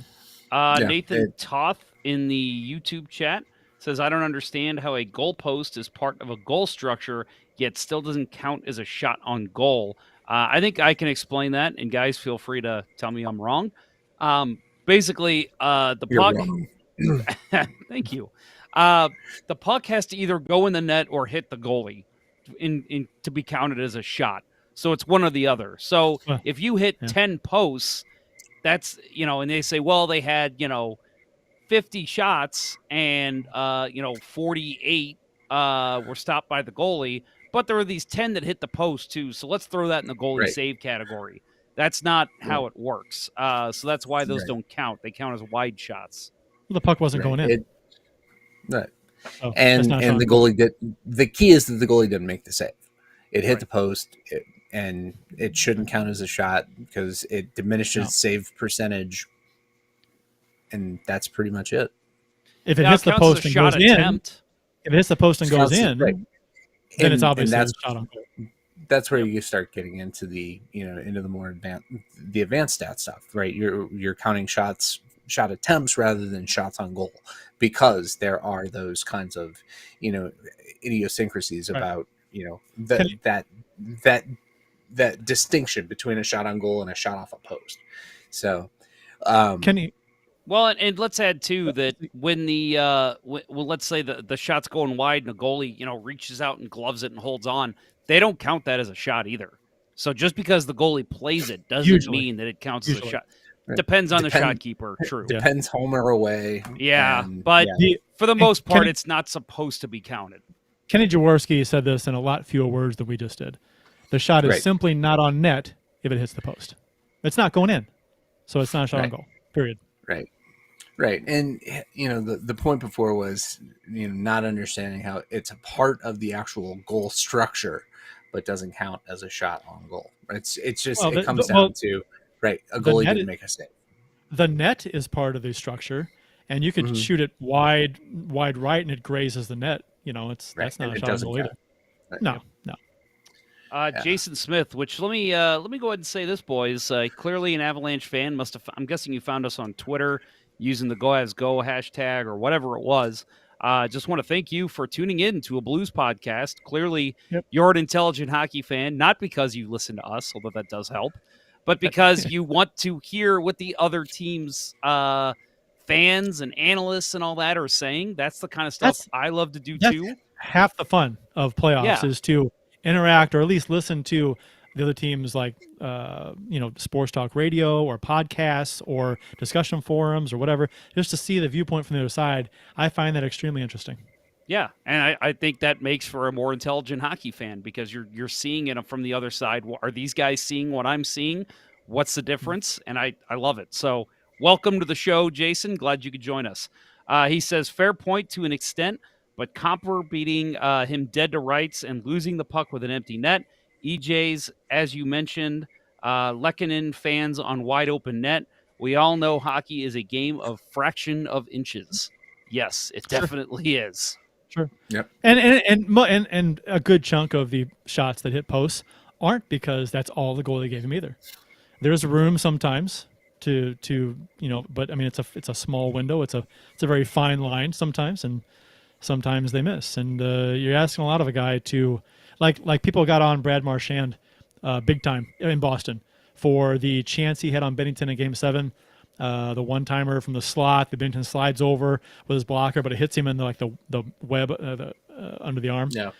Nathan Toth in the YouTube chat says, I don't understand how a goal post is part of a goal structure, yet still doesn't count as a shot on goal. I think I can explain that, and guys, feel free to tell me I'm wrong. Basically, the You're puck. wrong. Thank you. The puck has to either go in the net or hit the goalie in to be counted as a shot. So it's one or the other. So if you hit 10 posts, that's, and they say, well, they had, 50 shots and, 48 were stopped by the goalie, but there were these 10 that hit the post too. So let's throw that in the goalie save category. That's not how it works. So that's why those don't count. They count as wide shots. Well, the puck wasn't going in. And the goalie did. The key is that the goalie didn't make the save. It hit the post, and it shouldn't count as a shot because it diminishes save percentage, and that's pretty much it. If it hits the post and goes in, if it hits the post and goes in, then it's obviously a shot on goal. That's where you start getting into the into the more advanced stat stuff, right? You're counting shots shot attempts rather than shots on goal, because there are those kinds of, idiosyncrasies Right. about, Can you- that distinction between a shot on goal and a shot off a post. So, Can you? Well, and let's add too that when the well, let's say the shot's going wide and the goalie reaches out and gloves it and holds on, they don't count that as a shot either. So just because the goalie plays it doesn't Usually. mean that it counts as a shot. Right. Depends on the shot keeper. True. Yeah. Depends home or away. Yeah, and, but for the most part, Kenny- it's not supposed to be counted. Kenny Jaworski said this in a lot fewer words than we just did. The shot is Right. simply not on net if it hits the post. It's not going in, so it's not a shot on Right. goal. Period. Right. And the point before was not understanding how it's a part of the actual goal structure, but doesn't count as a shot on goal. It's just Well, it comes down to a goalie didn't make a save. The net is part of the structure, and you could shoot it wide right, and it grazes the net. That's not a shot on goal either. No. Jason Smith, which let me go ahead and say this, boys. Clearly an Avalanche fan. I'm guessing you found us on Twitter using the Go As Go hashtag or whatever it was. Just want to thank you for tuning in to a Blues podcast. Clearly, you're an intelligent hockey fan, not because you listen to us, although that does help, but because you want to hear what the other teams' fans and analysts and all that are saying. That's the kind of stuff I love to do too. Half the fun of playoffs is to interact or at least listen to the other teams, like sports talk radio or podcasts or discussion forums or whatever, just to see the viewpoint from the other side. I find that extremely interesting. Yeah, and I think that makes for a more intelligent hockey fan because you're seeing it from the other side. Are these guys seeing what I'm seeing? What's the difference? And I love it. So welcome to the show, Jason. Glad you could join us. He says, fair point to an extent, but Comper beating him dead to rights and losing the puck with an empty net. EJ's, as you mentioned, Lehkonen fans on wide open net. We all know hockey is a game of fraction of inches. Yes, it definitely is. Sure. Yep. And a good chunk of the shots that hit posts aren't because that's all the goalie gave him either. There's room sometimes to but I mean it's a small window. It's a very fine line sometimes, and sometimes they miss. And you're asking a lot of a guy to like people got on Brad Marchand big time in Boston for the chance he had on Bennington in Game 7. The one-timer from the slot, the Bennington slides over with his blocker, but it hits him in the web under the arm. Yeah.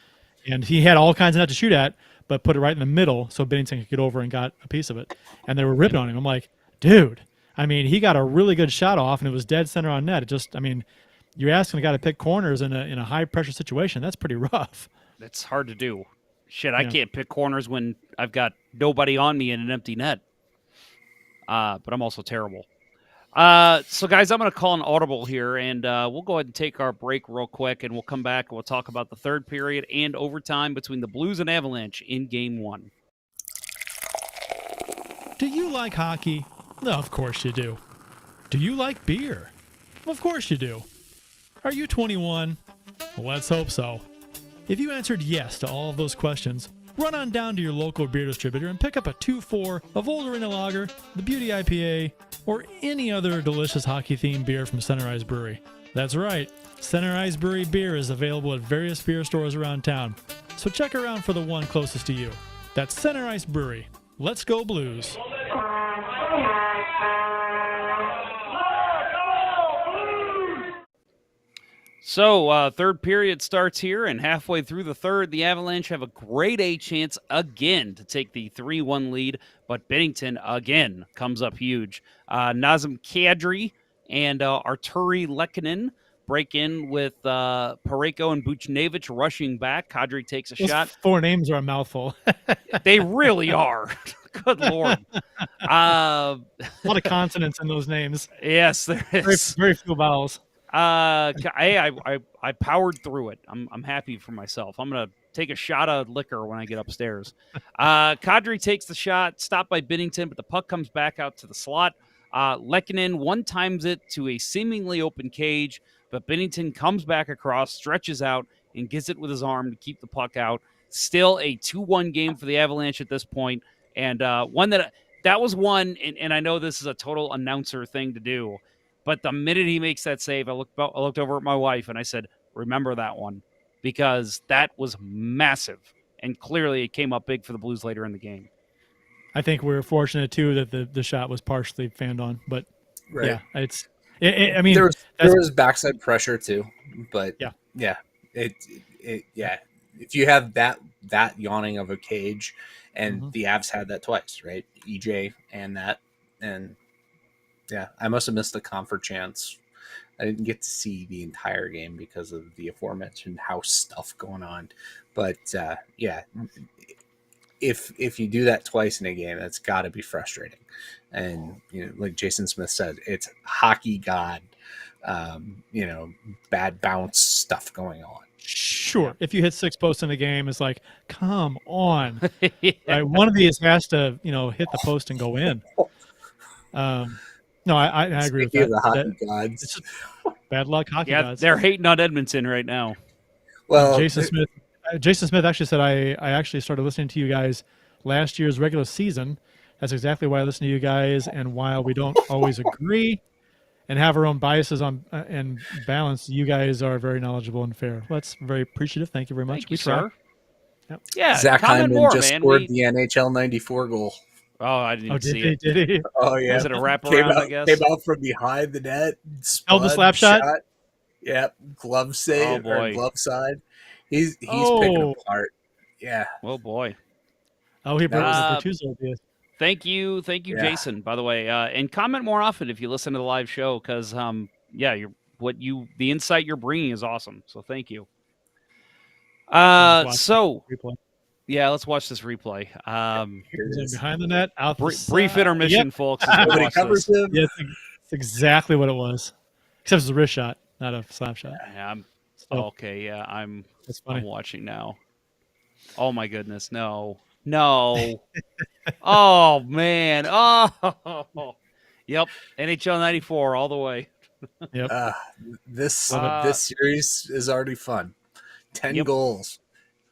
And he had all kinds of net to shoot at, but put it right in the middle so Bennington could get over and got a piece of it. And they were ripping on him. I'm like, dude, I mean, he got a really good shot off, and it was dead center on net. It just, I mean, you're asking a guy to pick corners in a high-pressure situation. That's pretty rough. That's hard to do. Shit, I can't pick corners when I've got nobody on me in an empty net. But I'm also terrible. So, guys, I'm going to call an audible here, and we'll go ahead and take our break real quick, and we'll come back and we'll talk about the third period and overtime between the Blues and Avalanche in Game 1. Do you like hockey? No, of course you do. Do you like beer? Of course you do. Are you 21? Let's hope so. If you answered yes to all of those questions, run on down to your local beer distributor and pick up a 2-4 of Old Arena Lager, the Beauty IPA, or any other delicious hockey-themed beer from Center Ice Brewery. That's right, Center Ice Brewery beer is available at various beer stores around town, so check around for the one closest to you. That's Center Ice Brewery. Let's go Blues. So, third period starts here, and halfway through the third, the Avalanche have a grade A chance again to take the 3-1 lead, but Bennington again comes up huge. Nazem Kadri and Arturi Lehkonen break in with Parayko and Buchnevich rushing back. Kadri takes a shot. 4 names are a mouthful. They really are. Good Lord. A lot of consonants in those names. Yes, there is. Very few vowels. I powered through it. I'm happy for myself. I'm gonna take a shot of liquor when I get upstairs. Kadri takes the shot, stopped by Bennington, but the puck comes back out to the slot. Lehkonen one-times it to a seemingly open cage, but Bennington comes back across, stretches out, and gets it with his arm to keep the puck out. Still a 2-1 game for the Avalanche at this point, and one that was one. And I know this is a total announcer thing to do. But the minute he makes that save, I looked over at my wife and I said, "Remember that one," because that was massive, and clearly it came up big for the Blues later in the game. I think we're fortunate too that the shot was partially fanned on, but Right. I mean, there that's was backside pressure too, but yeah. it if you have that yawning of a cage, and the Avs had that twice, right? EJ and that, and I must have missed the comfort chance. I didn't get to see the entire game because of the aforementioned house stuff going on, but if you do that twice in a game, that's got to be frustrating. And like Jason Smith said, it's hockey god, bad bounce stuff going on. Sure, if you hit 6 posts in a game, it's like, come on. Right? One of these has to hit the post and go in. No, I agree with that. The hockey gods. It's just bad luck hockey gods. They're hating on Edmonton right now. Well, Jason Smith actually said, I actually started listening to you guys last year's regular season. That's exactly why I listen to you guys, and while we don't always agree and have our own biases on and balance, you guys are very knowledgeable and fair. Well, that's very appreciative. Thank you very much. Thank you, sir. Yep. Yeah, Zach comment Hyman more, just man. scored the NHL '94 goal. Oh, I didn't even see it. Did he? Oh yeah, Was it a wraparound? I guess came out from behind the net. Held the slap shot. Yep, glove save or glove side. He's picking apart. Yeah. Oh boy. Oh, he broke the Bertuzzo idea. Thank you, Jason. By the way, and comment more often if you listen to the live show, because the insight you're bringing is awesome. So thank you. Let's watch this replay. Behind the net, out the brief intermission, folks. Nobody covers him. Yeah, it's exactly what it was, except it's a wrist shot, not a slap shot. Okay, yeah, That's funny. I'm watching now. Oh my goodness, no. Oh man. Oh. Yep. NHL '94 all the way. Yep. This series is already fun. 10 goals.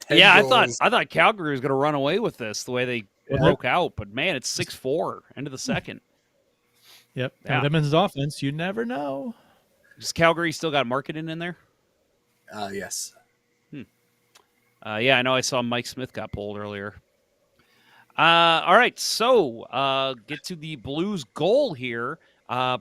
10 goals. I thought Calgary was going to run away with this the way they broke out, but man, it's 6-4 end of the second. Yep. Yeah. Edmonton's offense, you never know. Does Calgary still got Marketing in there? Yes. I know I saw Mike Smith got pulled earlier. All right, so get to the Blues goal here.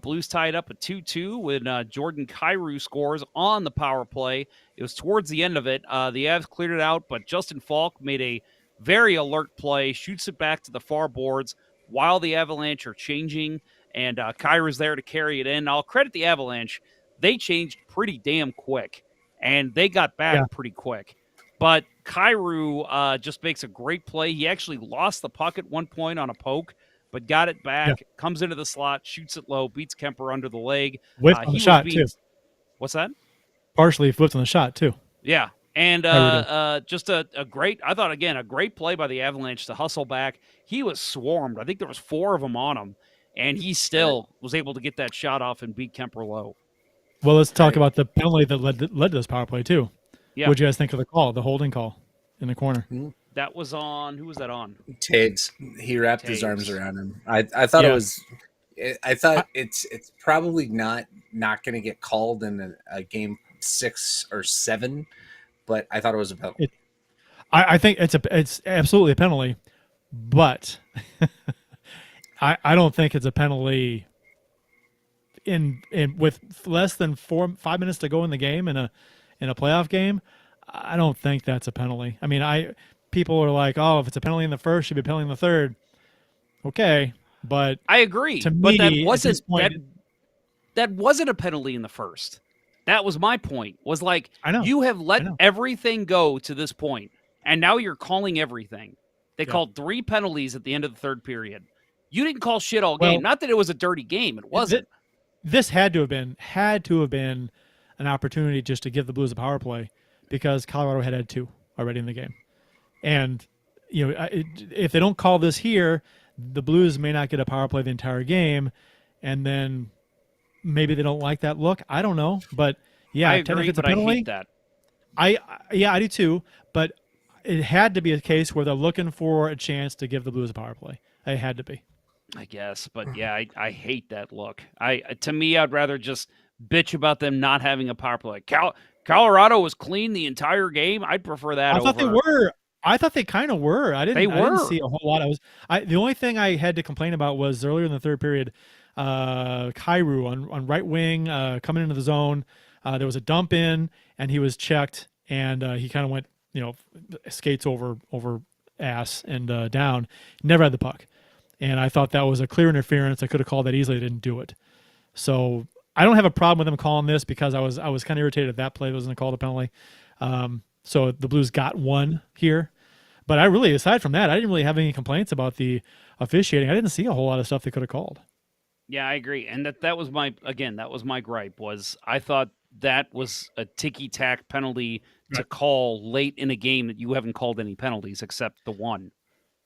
Blues tied up at 2-2 when Jordan Kyrou scores on the power play. It was towards the end of it. The Avs cleared it out, but Justin Falk made a very alert play, shoots it back to the far boards while the Avalanche are changing, and Kyrou's there to carry it in. I'll credit the Avalanche. They changed pretty damn quick, and they got back pretty quick. But Kyrou just makes a great play. He actually lost the puck at one point on a poke, but got it back, comes into the slot, shoots it low, beats Kemper under the leg. Whipped on the shot, too. What's that? Partially flipped on the shot, too. Yeah, and just a great, I thought, again, a great play by the Avalanche to hustle back. He was swarmed. I think there was 4 of them on him, and he still was able to get that shot off and beat Kemper low. Well, let's talk about the penalty that led to this power play, too. Yeah. What did you guys think of the call, the holding call in the corner? That was on, who was that on? Taves. He wrapped his arms around him. I thought it was, I thought it's probably not going to get called in a game 6 or 7, but I thought it was a penalty. I think it's absolutely a penalty, but I don't think it's a penalty in with less than 5 minutes to go in the game in a playoff game. I don't think that's a penalty. I mean, people are like, oh, if it's a penalty in the first, it should be a penalty in the third. Okay, but I agree. To but me, that wasn't a penalty in the first. That was my point. Was like, you have let everything go to this point, and now you're calling everything. They called 3 penalties at the end of the third period. You didn't call shit all game. Not that it was a dirty game. It wasn't. This had to have been an opportunity just to give the Blues a power play, because Colorado had 2 already in the game. And, if they don't call this here, the Blues may not get a power play the entire game, and then maybe they don't like that look. I don't know. But, I agree, but penalty, I hate that. I do too, but it had to be a case where they're looking for a chance to give the Blues a power play. It had to be. I guess, but yeah, I hate that look. To me, I'd rather just bitch about them not having a power play. Colorado was clean the entire game. I'd prefer that I thought they over. were. I thought they kind of were. They I didn't were. see a whole lot. The only thing I had to complain about was earlier in the third period, Kairu on right wing coming into the zone. There was a dump in, and he was checked, and he kind of went, skates over ass and down. Never had the puck, and I thought that was a clear interference. I could have called that easily. I didn't do it. So I don't have a problem with them calling this because I was kind of irritated that play wasn't called a penalty. So the Blues got one here. But I really, aside from that, I didn't really have any complaints about the officiating. I didn't see a whole lot of stuff they could have called. Yeah, I agree. And that was my gripe was I thought that was a ticky tack penalty to Right. call late in a game that you haven't called any penalties except the one. And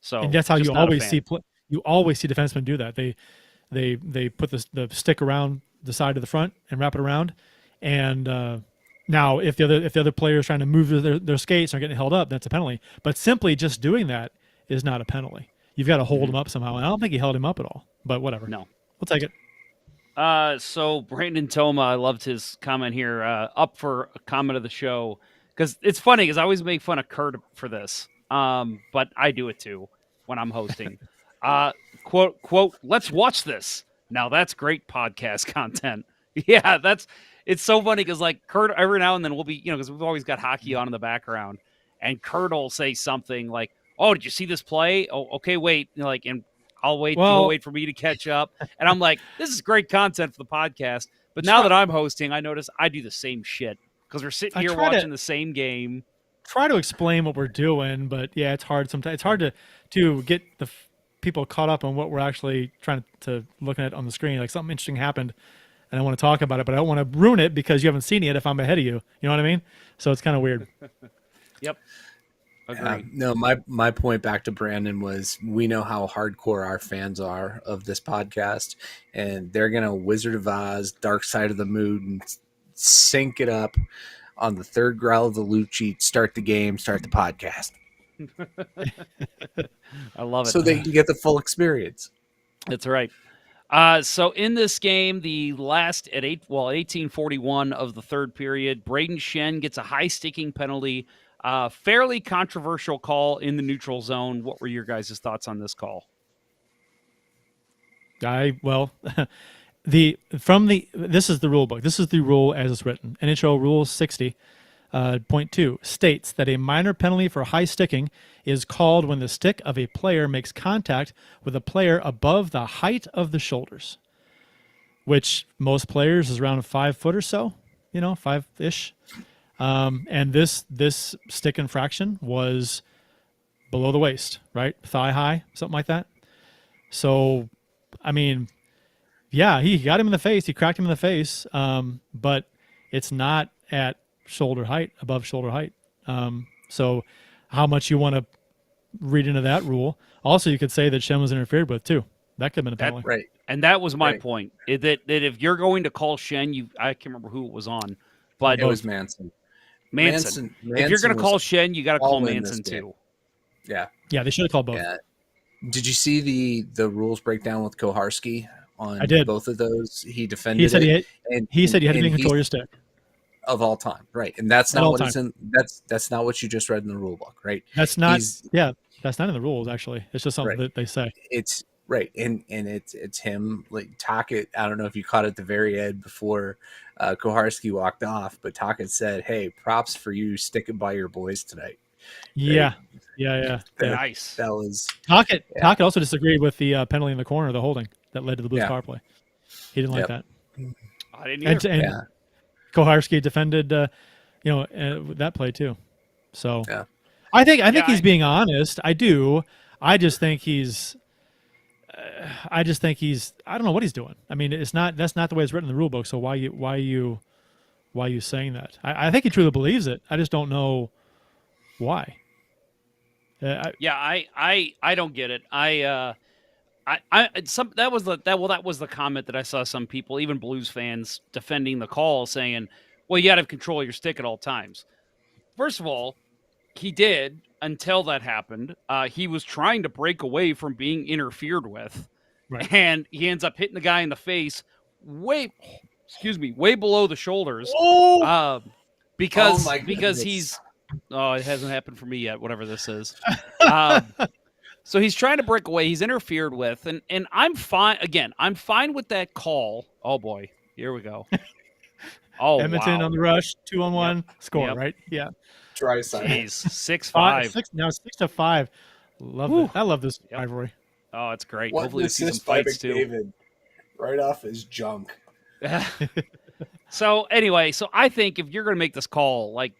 So that's how just not a fan. you always see defensemen do that. They put the stick around the side of the front and wrap it around. And now if the other player is trying to move their skates and are getting held up, that's a penalty. But simply just doing that is not a penalty. You've got to hold him up somehow. And I don't think he held him up at all. But whatever. No. We'll take it. So Brandon Toma, I loved his comment here. Up for a comment of the show because it's funny because I always make fun of Kurt for this. But I do it too when I'm hosting. Quote. Let's watch this. Now that's great podcast content. Yeah, it's so funny because like Kurt every now and then we'll be because we've always got hockey on in the background, and Kurt will say something like, "Oh, did you see this play? Oh, okay, wait." And I'll wait. He'll Well, wait for me to catch up. And I'm like, this is great content for the podcast. But now try, that I'm hosting, I notice I do the same shit because we're sitting I here try watching to the same game. try to explain what we're doing, but yeah, it's hard sometimes. It's hard to get people caught up on what we're actually trying to looking at on the screen. Like something interesting happened, and I want to talk about it, but I don't want to ruin it because you haven't seen it if I'm ahead of you. You know what I mean? So it's kind of weird. Yep. Agree. No, my point back to Brandon was we know how hardcore our fans are of this podcast, and they're gonna Wizard of Oz, Dark Side of the Moon, and sync it up on the third growl of the loot sheet. Start the game, start the podcast, I love it. so they can get the full experience. That's right. So in this game, the last at 1841 of the third period, Braden Shen gets a high sticking penalty. Fairly controversial call in the neutral zone. What were your guys' thoughts on this call? This is the rule book. This is the rule as it's written. NHL Rule 60. Point 2 states that a minor penalty for high sticking is called when the stick of a player makes contact with a player above the height of the shoulders, which most players is around 5 foot or so, 5-ish. And this stick infraction was below the waist, right? Thigh high, something like that. So, I mean, yeah, he got him in the face. He cracked him in the face, but it's not at shoulder height, above shoulder height. So how much you want to read into that rule. Also, you could say that Shen was interfered with, too. That could have been a penalty. Right. And that was my point. That if you're going to call Shen, I can't remember who it was on, but It was Manson. Manson. If you're going to call Shen, you got to call Manson too. Yeah. Yeah, they should have called both. Yeah. Did you see the rules breakdown with Koharski on I did. both of those? He defended He said he said you had to control your stick. Of all time, right? And that's not all what time. it's in. That's not what you just read in the rule book, right? That's not. That's not in the rules. Actually, it's just something that they say. It's right, and it's him like Tocchet. I don't know if you caught it at the very end before Koharski walked off, but Tocchet said, "Hey, props for you sticking by your boys tonight." Yeah, Right? yeah. Nice. That was Tocchet. Tocchet also disagreed with the penalty in the corner, the holding that led to the Blues power play. He didn't like that. I didn't either. And Koharski defended, that play too. So I think he's being honest. I do. I just think he's. I don't know what he's doing. I mean, that's not the way it's written in the rule book. So why are you saying that? I think he truly believes it. I just don't know why. I don't get it. That was the comment that I saw some people, even Blues fans, defending the call, saying, "Well, you got to control your stick at all times." First of all, he did until that happened. He was trying to break away from being interfered with, Right. and he ends up hitting the guy in the face way below the shoulders. Oh, Because my because goodness. it hasn't happened for me yet, whatever this is. So he's trying to break away. He's interfered with, and I'm fine. Again, I'm fine with that call. Oh boy, here we go. Oh Edmonton wow. on the rush, 2-on-1 Yep. score, Yep. right? Yeah. Dry side. Jeez, 6-5. Now 6-5. Love Whew. it. I love this Yep. rivalry. Oh, it's great. What Hopefully an we see some assist by fights too. McDavid right off his junk. So anyway, so I think if you're going to make this call, like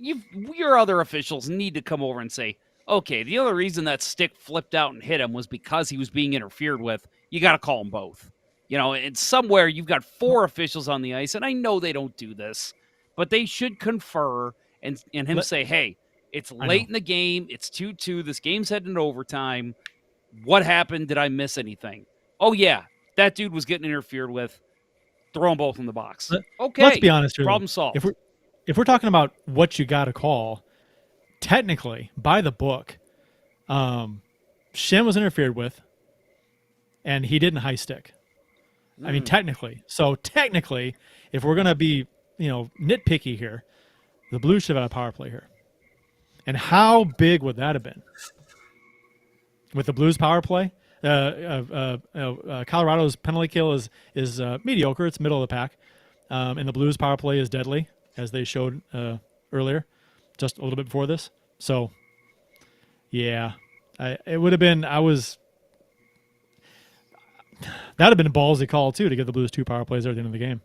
your other officials need to come over and say, okay, the other reason that stick flipped out and hit him was because he was being interfered with. You got to call them both. You know, and somewhere you've got 4 officials on the ice, and I know they don't do this, but they should confer and him say, hey, it's late in the game. It's 2-2. This game's heading to overtime. What happened? Did I miss anything? Oh, yeah, that dude was getting interfered with. Throw them both in the box. Okay. Let's be honest here. Problem solved. If we're talking about what you got to call, technically, by the book, Shen was interfered with, and he didn't high stick. I mean, technically. So technically, if we're gonna be, nitpicky here, the Blues should have had a power play here. And how big would that have been? With the Blues power play, Colorado's penalty kill is mediocre. It's middle of the pack, and the Blues power play is deadly, as they showed earlier, just a little bit before this. So, yeah, it would have been. That would have been a ballsy call too to give the Blues 2 power plays at the end of the game.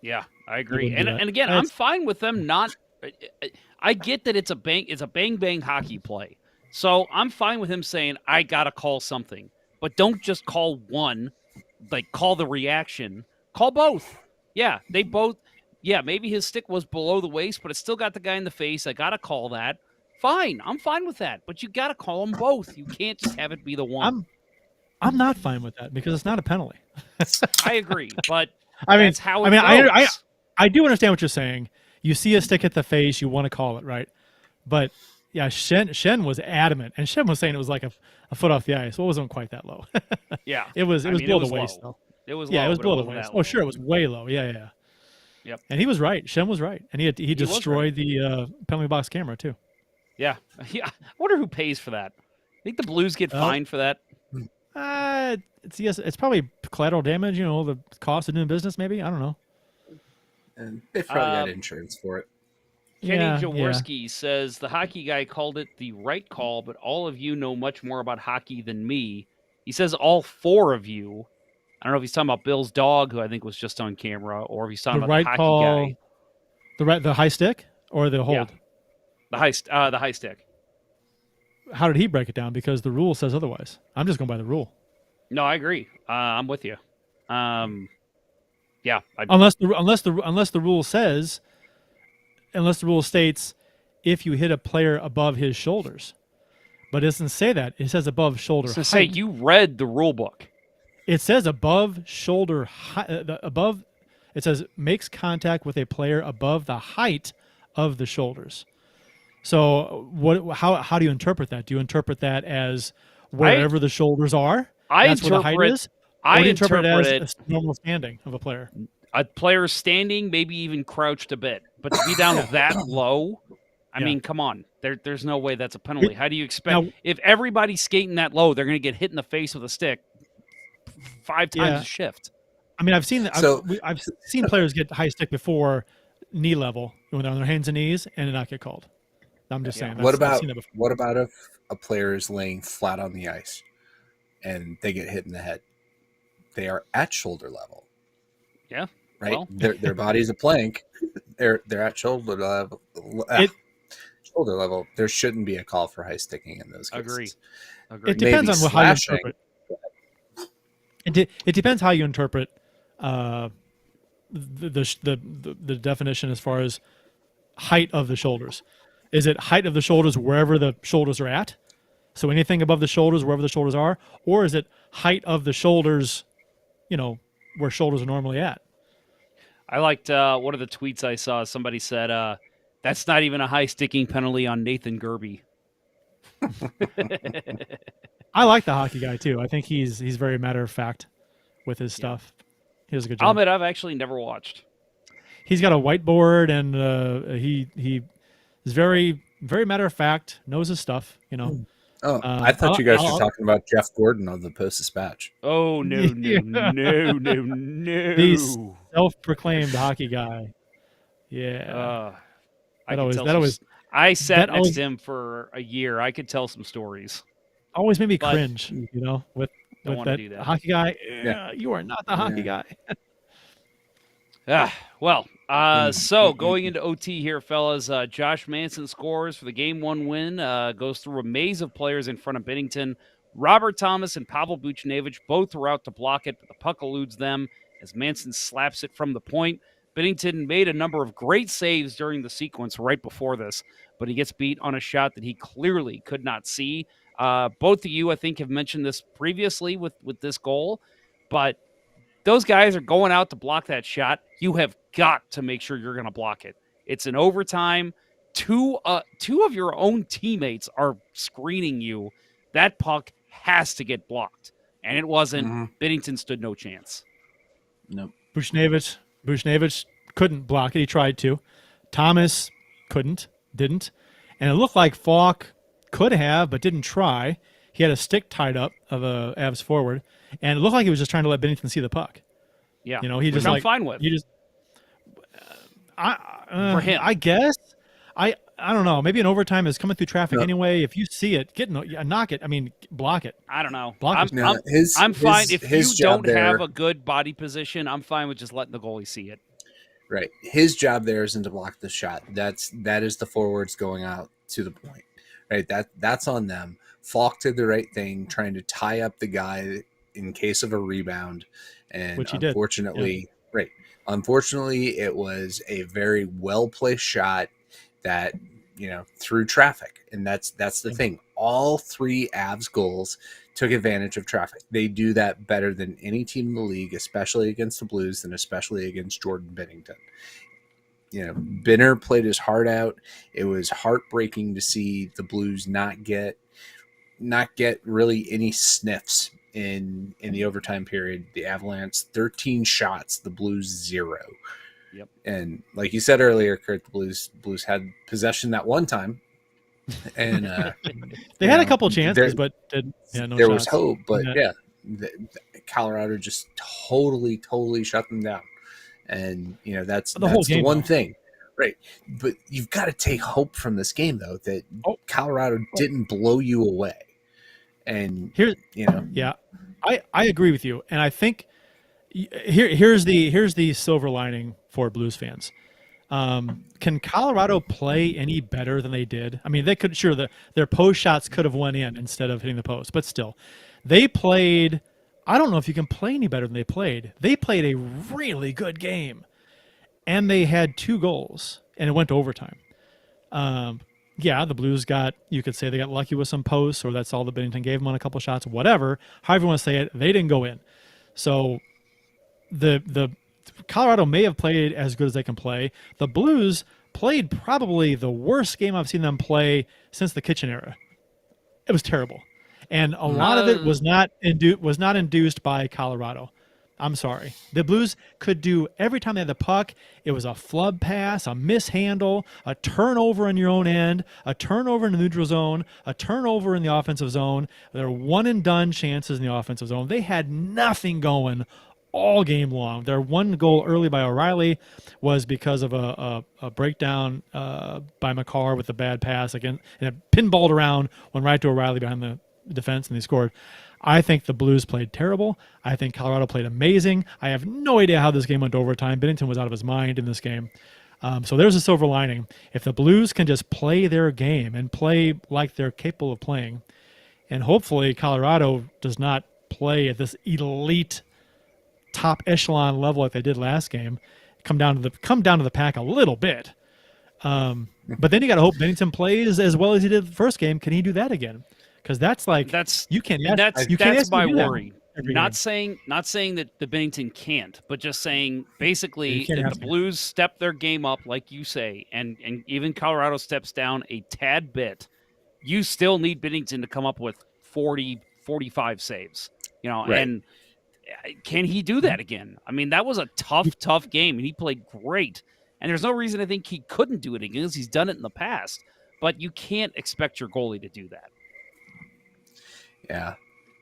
Yeah, I agree. And again, I'm fine with them not. I get that it's a bang hockey play, so I'm fine with him saying I gotta call something, but don't just call one. Like call the reaction. Call both. Yeah, they both. Yeah, maybe his stick was below the waist, but it still got the guy in the face. I gotta call that. Fine, I'm fine with that, but you gotta call them both. You can't just have it be the one. I'm not fine with that because it's not a penalty. I agree, but I mean, that's how it goes. I do understand what you're saying. You see a stick at the face, you want to call it, right? But yeah, Shen was adamant, and Shen was saying it was like a foot off the ice. Well, it wasn't quite that low. Yeah, it was below the waist low. though. It was yeah, low, it was below the waist. Oh, sure, low. it was way low. Yeah. Yep. And he was right. Shen was right, and he destroyed the penalty box camera too. Yeah. I wonder who pays for that. I think the Blues get fined for that. It's probably collateral damage. The cost of doing business. Maybe, I don't know. And they've probably got insurance for it. Kenny Jaworski says the hockey guy called it the right call, but all of you know much more about hockey than me. He says all 4 of you. I don't know if he's talking about Bill's dog, who I think was just on camera, or if he's talking about the hockey guy. The high stick or the hold? Yeah. The high stick. How did he break it down? Because the rule says otherwise. I'm just going by the rule. No, I agree. I'm with you. Yeah. Unless the rule states if you hit a player above his shoulders, but it doesn't say that. It says above shoulder height. Say you read the rule book. It says above shoulder height. It says makes contact with a player above the height of the shoulders. So how do you interpret that? Do you interpret that as wherever the shoulders are? That's where the height is? Or do you interpret it as a normal standing of a player? A player standing, maybe even crouched a bit, but to be down that low, I mean, come on. There's no way that's a penalty. How do you expect if everybody's skating that low, they're going to get hit in the face with a stick 5 times a shift? I mean, I've seen players get high stick before knee level when they're on their hands and knees and not get called. I'm just saying. What about if a player is laying flat on the ice and they get hit in the head? They are at shoulder level. Yeah. Right. Well. Their body's a plank. They're at shoulder level. Shoulder level. There shouldn't be a call for high sticking in those cases. Agree. It depends on how you interpret. It depends how you interpret the definition as far as height of the shoulders. Is it height of the shoulders wherever the shoulders are at? So anything above the shoulders, wherever the shoulders are? Or is it height of the shoulders, where shoulders are normally at? I liked one of the tweets I saw. Somebody said, that's not even a high sticking penalty on Nathan Gerby. I like the hockey guy too. I think he's very matter of fact with his Yeah. stuff. He does a good I'll job. admit I've actually never watched. He's got a whiteboard, and he is very matter of fact. Knows his stuff. Oh, I thought you guys were I'll, talking about Jeff Gordon of the Post Dispatch. Oh no no yeah, no no the no! self-proclaimed hockey guy. Yeah, I that could always tell that some. always I sat that next always to him for a year. I could tell some stories, always made me but cringe. With don't want to that do that. hockey guy. Yeah. You are not the hockey Yeah. guy. Well, Mm, so mm, going mm. into OT here, fellas, Josh Manson scores for the Game 1 win, goes through a maze of players in front of Bennington. Robert Thomas and Pavel Buchnevich both were out to block it, but the puck eludes them as Manson slaps it from the point. Bennington made a number of great saves during the sequence right before this, but he gets beat on a shot that he clearly could not see. Both of you, I think, have mentioned this previously with this goal, but those guys are going out to block that shot. You have got to make sure you're going to block it. It's an overtime. Two of your own teammates are screening you. That puck has to get blocked, and it wasn't. Mhm. Bennington stood no chance. Nope. Buchnevich couldn't block it. He tried to. Thomas didn't. And it looked like Falk could have, but didn't try. He had a stick tied up of a Avs forward, and it looked like he was just trying to let Bennington see the puck. Yeah, He which just I'm fine with. You just, For him. I guess. I don't know. Maybe an overtime is coming through traffic No. anyway. If you see it, knock it. I mean, block it. I don't know. Block I'm, is- No, I'm fine. If his you job don't have there- a good body position, I'm fine with just letting the goalie see it. Right. His job there isn't to block the shot. That is the forwards going out to the point. Right. That's on them. Falk did the right thing, trying to tie up the guy in case of a rebound. And Which he did. unfortunately, right. Unfortunately, it was a very well placed shot that, through traffic. And that's the thing. All three Avs goals took advantage of traffic. They do that better than any team in the league, especially against the Blues and especially against Jordan Bennington. Benner played his heart out. It was heartbreaking to see the Blues not get really any sniffs in the overtime period. The Avalanche 13 shots, the Blues 0. Yep. And like you said earlier, Kurt, the Blues had possession that one time. And They had a couple chances, but no there shots. was hope, but Yeah. Colorado just totally shut them down. And that's The whole the game, one though. thing, right? But you've got to take hope from this game, though, that Colorado didn't blow you away. And Here's Yeah, I agree with you, and I think here's the silver lining for Blues fans. Can Colorado play any better than they did? I mean, they could their post shots could have went in instead of hitting the post, but still, they played. I don't know if you can play any better than they played. They played a really good game, and they had 2 goals, and it went to overtime. The Blues you could say they got lucky with some posts, or that's all that Bennington gave them on a couple shots, whatever. However you want to say it, they didn't go in. So the Colorado may have played as good as they can play. The Blues played probably the worst game I've seen them play since the Kitchen era. It was terrible. And a lot of it was not induced by Colorado. I'm sorry. The Blues could do every time they had the puck. It was a flub pass, a mishandle, a turnover in your own end, a turnover in the neutral zone, a turnover in the offensive zone. There were one and done chances in the offensive zone. They had nothing going all game long. Their one goal early by O'Reilly was because of a breakdown by McCarr with a bad pass again, and it pinballed around, went right to O'Reilly behind the defense, and they scored. I think the Blues played terrible. I think Colorado played amazing. I have no idea how this game went to overtime. Bennington was out of his mind in this game. So there's a silver lining. If the Blues can just play their game and play like they're capable of playing, and hopefully Colorado does not play at this elite top echelon level like they did last game, come down to the pack a little bit. But then you got to hope Bennington plays as well as he did the first game. Can he do that again? Because that's you can't. That's my do that worry. every Not game. saying that the Bennington can't, but just saying basically You can't if have the to. Blues step their game up, like you say, and even Colorado steps down a tad bit, you still need Bennington to come up with 40, 45 saves. Right. And can he do that again? I mean, that was a tough game, and he played great. And there's no reason to think he couldn't do it again, because he's done it in the past. But you can't expect your goalie to do that. Yeah.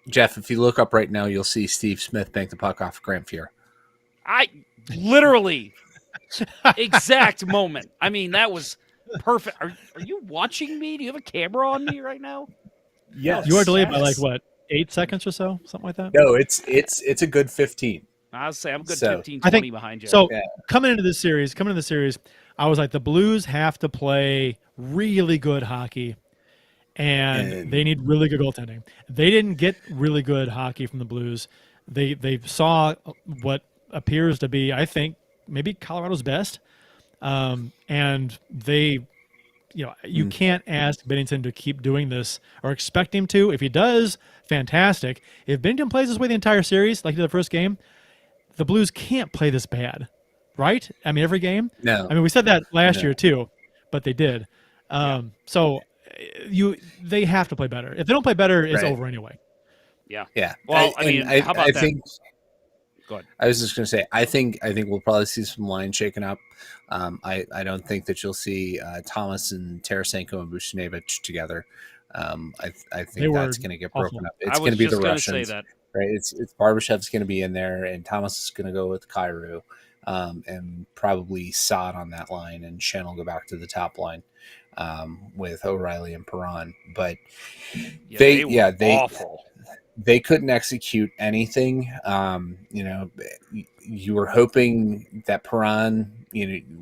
Jeff, if you look up right now, you'll see Steve Smith bank the puck off Grant Fuhr. I literally exact moment. I mean, that was perfect. Are you watching me? Do you have a camera on me right now? Yes. You are delayed by 8 seconds or so, something like that. No, it's a good 15. I'll say I'm good So, 15, 20 behind you. So coming into the series, I was like, the Blues have to play really good hockey, and they need really good goaltending. They didn't get really good hockey from the Blues. They saw what appears to be, I think, maybe Colorado's best, and they. You can't ask Binnington to keep doing this or expect him to. If he does, fantastic. If Binnington plays this way the entire series, like he did the first game, the Blues can't play this bad, right? I mean, every game? No. I mean, we said that last year too, but they did. So they have to play better. If they don't play better, it's over anyway. Yeah. Yeah. Well, how about that? Go ahead. I was just going to say, I think we'll probably see some lines shaken up. I don't think that you'll see Thomas and Tarasenko and Buchnevich together. I think that's going to get broken up. It's going to be the Russians, right? It's Barbashev's going to be in there, and Thomas is going to go with Kyrou, and probably Saad on that line, and Shen will go back to the top line with O'Reilly and Perron. But they awful. They couldn't execute anything. You were hoping that Perron,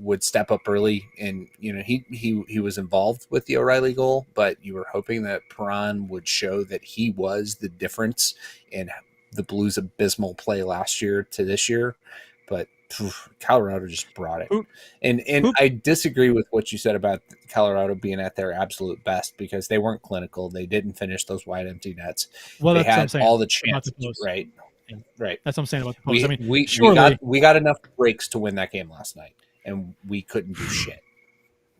would step up early, and he was involved with the O'Reilly goal, but you were hoping that Perron would show that he was the difference in the Blues' abysmal play last year to this year. But Colorado just brought it. And I disagree with what you said about Colorado being at their absolute best, because they weren't clinical. They didn't finish those wide empty nets. Well, they had all the chances, right? Right. That's what I'm saying about the post. We got enough breaks to win that game last night, and we couldn't do shit.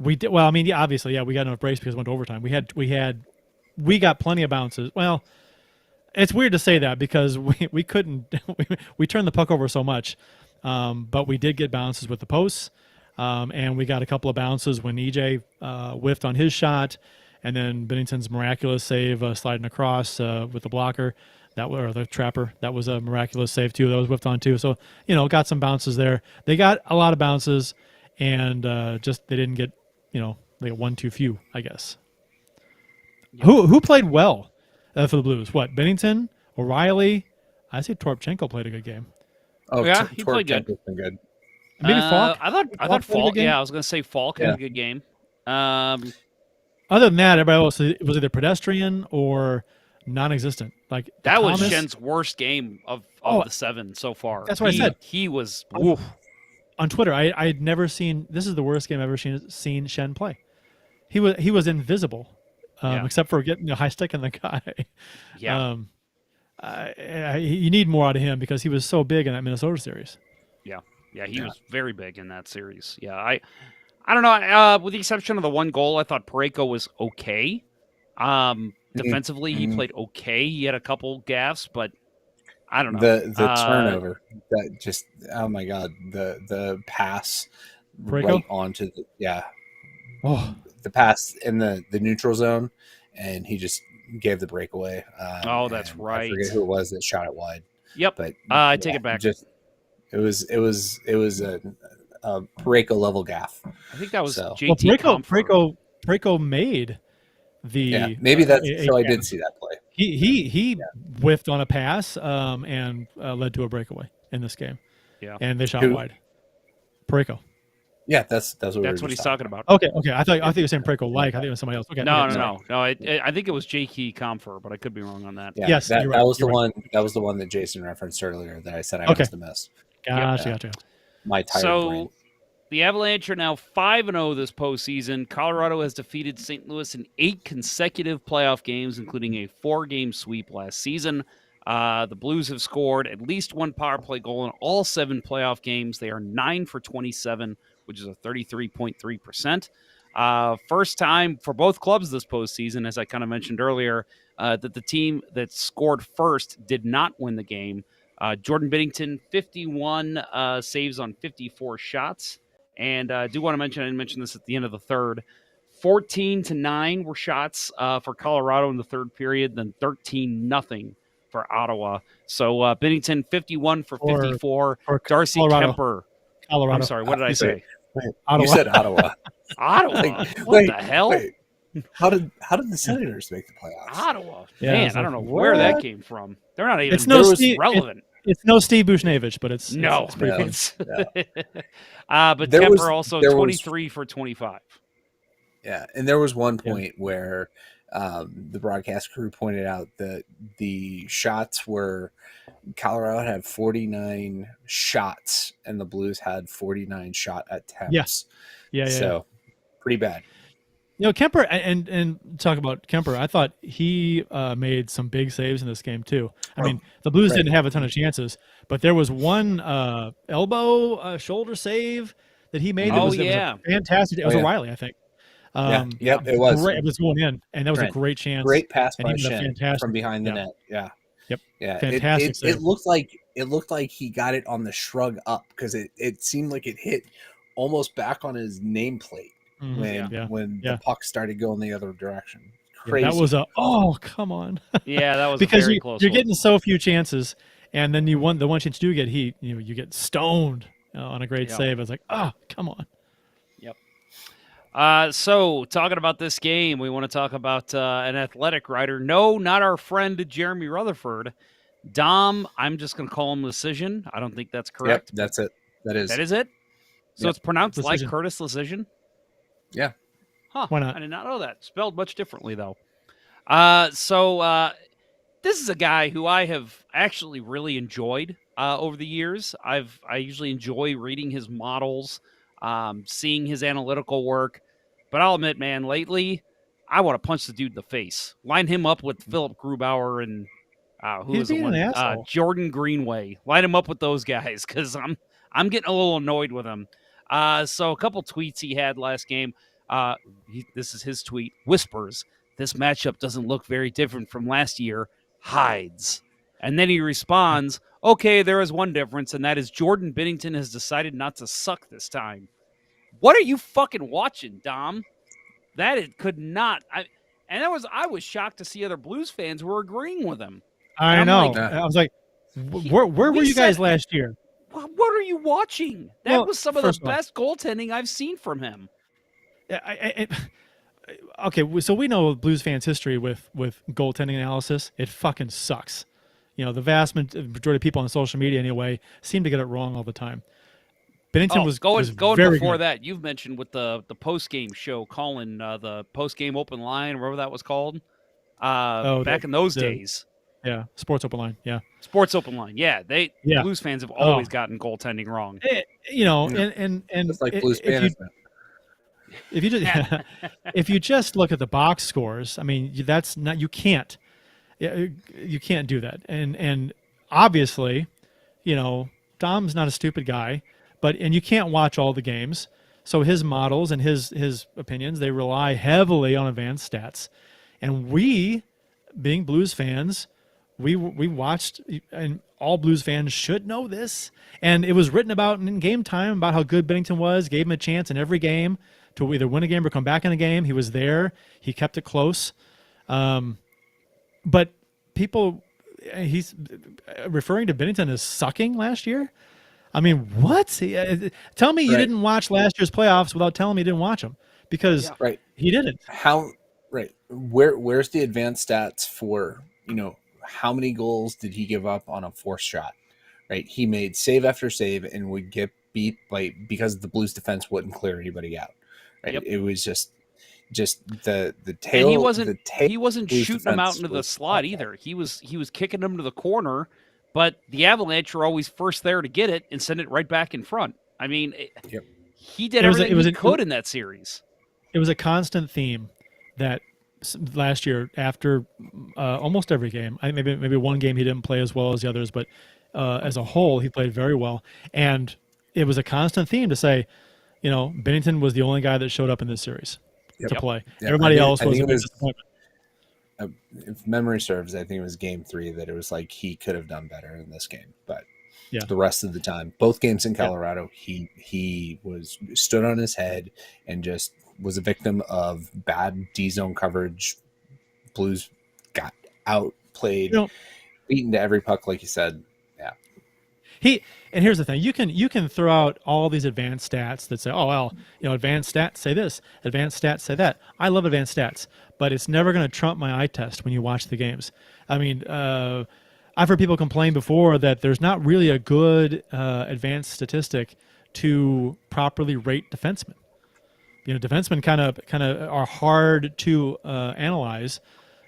We did well. I mean, obviously, we got enough breaks because it went to overtime. We got plenty of bounces. Well, it's weird to say that because we couldn't. We turned the puck over so much. But we did get bounces with the posts, and we got a couple of bounces when EJ whiffed on his shot, and then Binnington's miraculous save sliding across with the blocker, or the trapper. That was a miraculous save too. That was whiffed on too. So got some bounces there. They got a lot of bounces, and just they didn't get they got one too few, I guess. Yeah. Who played well for the Blues? What, Binnington, O'Reilly? I say Toropchenko played a good game. Oh yeah, he played good. Maybe Falk. I thought Falk. Yeah, I was going to say Falk had a good game. Other than that, everybody else was either pedestrian or non-existent. Like that was Shen's worst game of the 7 so far. That's what I said. He was on Twitter. I had never seen. This is the worst game I've ever seen Shen play. He was invisible, except for getting a high stick in the guy. Yeah. You need more out of him because he was so big in that Minnesota series. Yeah, he was very big in that series. Yeah, I don't know. With the exception of the one goal, I thought Parayko was okay. Defensively, he played okay. He had a couple gaffes, but I don't know. The turnover, that just, oh my God, the pass Parayko? Right onto the pass in the neutral zone, and he just gave the breakaway. That's right. I forget who it was that shot it wide. Yep. But I take it back. It was a Parayko level gaff. I think that was JT. Parayko made the. Yeah, maybe that's so. I did see that play. He whiffed on a pass and led to a breakaway in this game. Yeah, and they shot wide. Parayko. Yeah, that's what he's talking about. Okay. I thought you were saying Parayko. I think it was somebody else. Okay. No. I think it was J.K. Comfer, but I could be wrong on that. Yeah, yes, that was the one. That was the one that Jason referenced earlier that I said I must have missed. Gotcha. My tired brain. The Avalanche are now 5-0 this postseason. Colorado has defeated St. Louis in 8 consecutive playoff games, including a 4-game sweep last season. The Blues have scored at least one power play goal in all 7 playoff games. They are 9 for 27, which is a 33.3%. First time for both clubs this postseason, as I kind of mentioned earlier, that the team that scored first did not win the game. Jordan Binnington, 51 saves on 54 shots. And I do want to mention, I didn't mention this at the end of the third, 14-9 were shots for Colorado in the third period, then 13-0 for Ottawa. So Binnington, 51 for 54. Or Darcy Colorado. Kemper. Colorado. I'm sorry, what did I say? Wait, Ottawa. you said Ottawa. Ottawa? What the hell? Wait. How did the Senators make the playoffs? Ottawa. Yeah, Man, it's I like, don't know where that what? came from. They're not even It's no Steve, relevant. It's no Steve Bushnevich, but it's No, it's pretty fun. but There Kemper was- also there was- 23 for 25. Yeah, and there was one point where the broadcast crew pointed out that the shots were Colorado had 49 shots and the Blues had 49 shot attempts. Yes. Yeah. So pretty bad. Kemper, and talk about Kemper, I thought he made some big saves in this game too. I mean, the Blues right. didn't have a ton of chances, but there was one elbow shoulder save that he made. That was fantastic. It was O'Reilly, I think. Yep, it was. Great, it was going in, and that was a great chance. Great pass by and he made a Shen fantastic from behind the net. Yeah. Yep. Yeah. Fantastic save. It looked like he got it on the shrug up because it seemed like it hit almost back on his nameplate when the puck started going the other direction. Crazy. Yeah, that was come on. Yeah, that was because a very close you're one. getting so few chances, and then the one chance you do get, you get stoned on a great save. It's like, come on. Yep. So talking about this game, we want to talk about an athletic writer. No, not our friend Jeremy Rutherford. Dom, I'm just going to call him Lecision. I don't think that's correct. Yep, that's it. That is it? So it's pronounced Lecision. like Curtis Lecision? Yeah. Huh. Why not? I did not know that. Spelled much differently, though. This is a guy who I have actually really enjoyed over the years. I usually enjoy reading his models, seeing his analytical work. But I'll admit, man, lately, I want to punch the dude in the face. Line him up with Philip Grubauer and He's being an asshole. Jordan Greenway. Line him up with those guys because I'm getting a little annoyed with him. So a couple tweets he had last game. This is his tweet. Whispers, this matchup doesn't look very different from last year. Hides. And then he responds, okay, there is one difference, and that is Jordan Binnington has decided not to suck this time. What are you fucking watching, Dom? That it could not. I was shocked to see other Blues fans were agreeing with him. I know. I was like, where were you guys last year? What are you watching? That was some of the best goaltending I've seen from him. Okay, so we know Blues fans' history with goaltending analysis. It fucking sucks. The vast majority of people on social media anyway seem to get it wrong all the time. Binnington was going very before good. that. You've mentioned with the post game show, calling the post game open line, whatever that was called, back in those days. Yeah, Sports Open Line. Yeah, Sports Open Line. Yeah, Blues fans have always gotten goaltending wrong. And it's like Blues management. If you just look at the box scores, I mean, that's not you can't do that. And obviously, Dom's not a stupid guy, and you can't watch all the games. So his models and his opinions, they rely heavily on advanced stats. And we, being Blues fans, we watched, and all Blues fans should know this. And it was written about in game time about how good Binnington was, gave him a chance in every game to either win a game or come back in a game. He was there. He kept it close. But he's referring to Binnington as sucking last year. I mean, what? Tell me you didn't watch last year's playoffs without telling me you didn't watch them, because he didn't. Where's the advanced stats for, how many goals did he give up on a forced shot? Right. He made save after save and would get beat because the Blues defense wouldn't clear anybody out. Right. Yep. It was just the tail. And he wasn't shooting them out into the slot either. He was kicking them to the corner, but the Avalanche were always first there to get it and send it right back in front. I mean, he did everything he could in that series. It was a constant theme that last year after almost every game. Maybe one game he didn't play as well as the others, but as a whole, he played very well. And it was a constant theme to say, Binnington was the only guy that showed up in this series. Yep. to play. Yep. Everybody else I was think a it big was, disappointment. if memory serves, I think it was game 3 that it was like he could have done better in this game, but Yeah. the rest of the time, both games in Yeah. Colorado, he was stood on his head and just was a victim of bad D zone coverage. Blues got outplayed, You know, beaten to every puck, like you said. Yeah. and here's the thing: you can throw out all these advanced stats that say, oh well, advanced stats say this, advanced stats say that. I love advanced stats, but it's never going to trump my eye test when you watch the games. I mean, I've heard people complain before that there's not really a good advanced statistic to properly rate defensemen. Defensemen kind of are hard to analyze.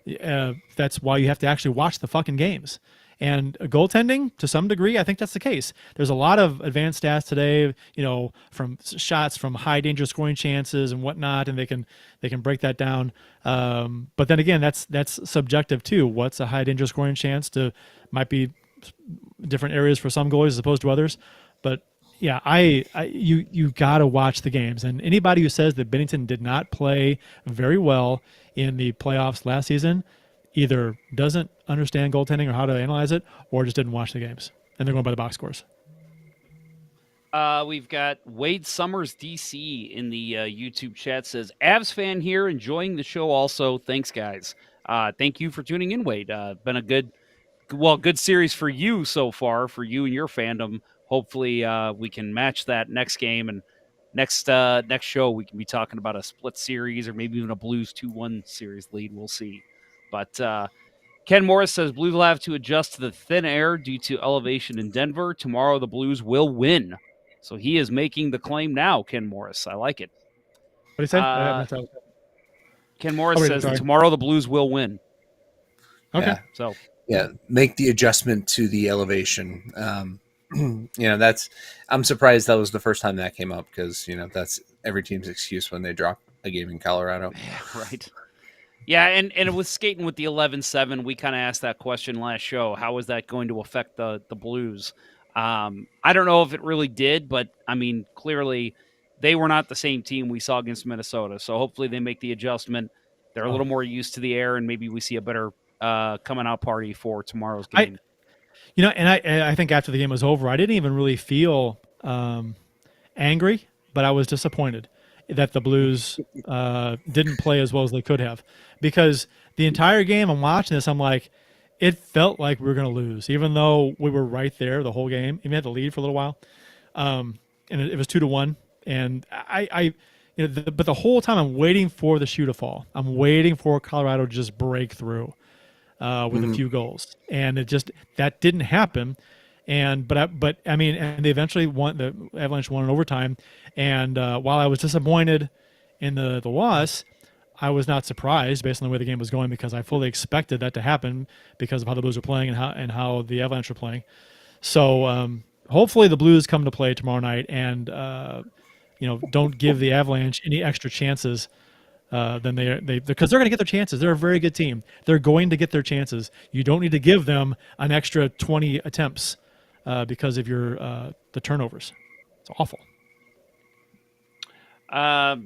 That's why you have to actually watch the fucking games. And goaltending, to some degree, I think that's the case. There's a lot of advanced stats today, from shots from high danger scoring chances and whatnot, and they can break that down. But then again, that's subjective too. What's a high danger scoring chance? Might be different areas for some goalies as opposed to others. But yeah, you got to watch the games. And anybody who says that Bennington did not play very well in the playoffs last season either doesn't understand goaltending or how to analyze it, or just didn't watch the games. And they're going by the box scores. We've got Wade Summers, DC, in the YouTube chat, says, Avs fan here, enjoying the show also. Thanks, guys. Thank you for tuning in, Wade. Been a good series for you so far, for you and your fandom. Hopefully we can match that next game, and next show we can be talking about a split series or maybe even a Blues 2-1 series lead. We'll see. But Ken Morris says Blues will have to adjust to the thin air due to elevation in Denver. Tomorrow the Blues will win. So he is making the claim now, Ken Morris. I like it. What did he say? Ken Morris says tomorrow the Blues will win. Okay. Yeah. So make the adjustment to the elevation. I'm surprised that was the first time that came up, because that's every team's excuse when they drop a game in Colorado. Yeah, right. Yeah, and with skating with the 11-7, we kind of asked that question last show. How is that going to affect the Blues? I don't know if it really did, but I mean, clearly they were not the same team we saw against Minnesota. So hopefully they make the adjustment. They're a little more used to the air, and maybe we see a better coming out party for tomorrow's game. I think after the game was over, I didn't even really feel angry, but I was disappointed that the Blues didn't play as well as they could have, because the entire game I'm watching this, I'm like, it felt like we were going to lose, even though we were right there the whole game. Even had the lead for a little while, and it was 2-1. And but the whole time I'm waiting for the shoe to fall. I'm waiting for Colorado to just break through with a few goals, and that didn't happen. And and they eventually won. The Avalanche won in overtime. And while I was disappointed in the loss, I was not surprised based on the way the game was going, because I fully expected that to happen because of how the Blues were playing and how the Avalanche were playing. So hopefully the Blues come to play tomorrow night and don't give the Avalanche any extra chances than because they're going to get their chances. They're a very good team. They're going to get their chances. You don't need to give them an extra 20 attempts because of the turnovers. It's awful.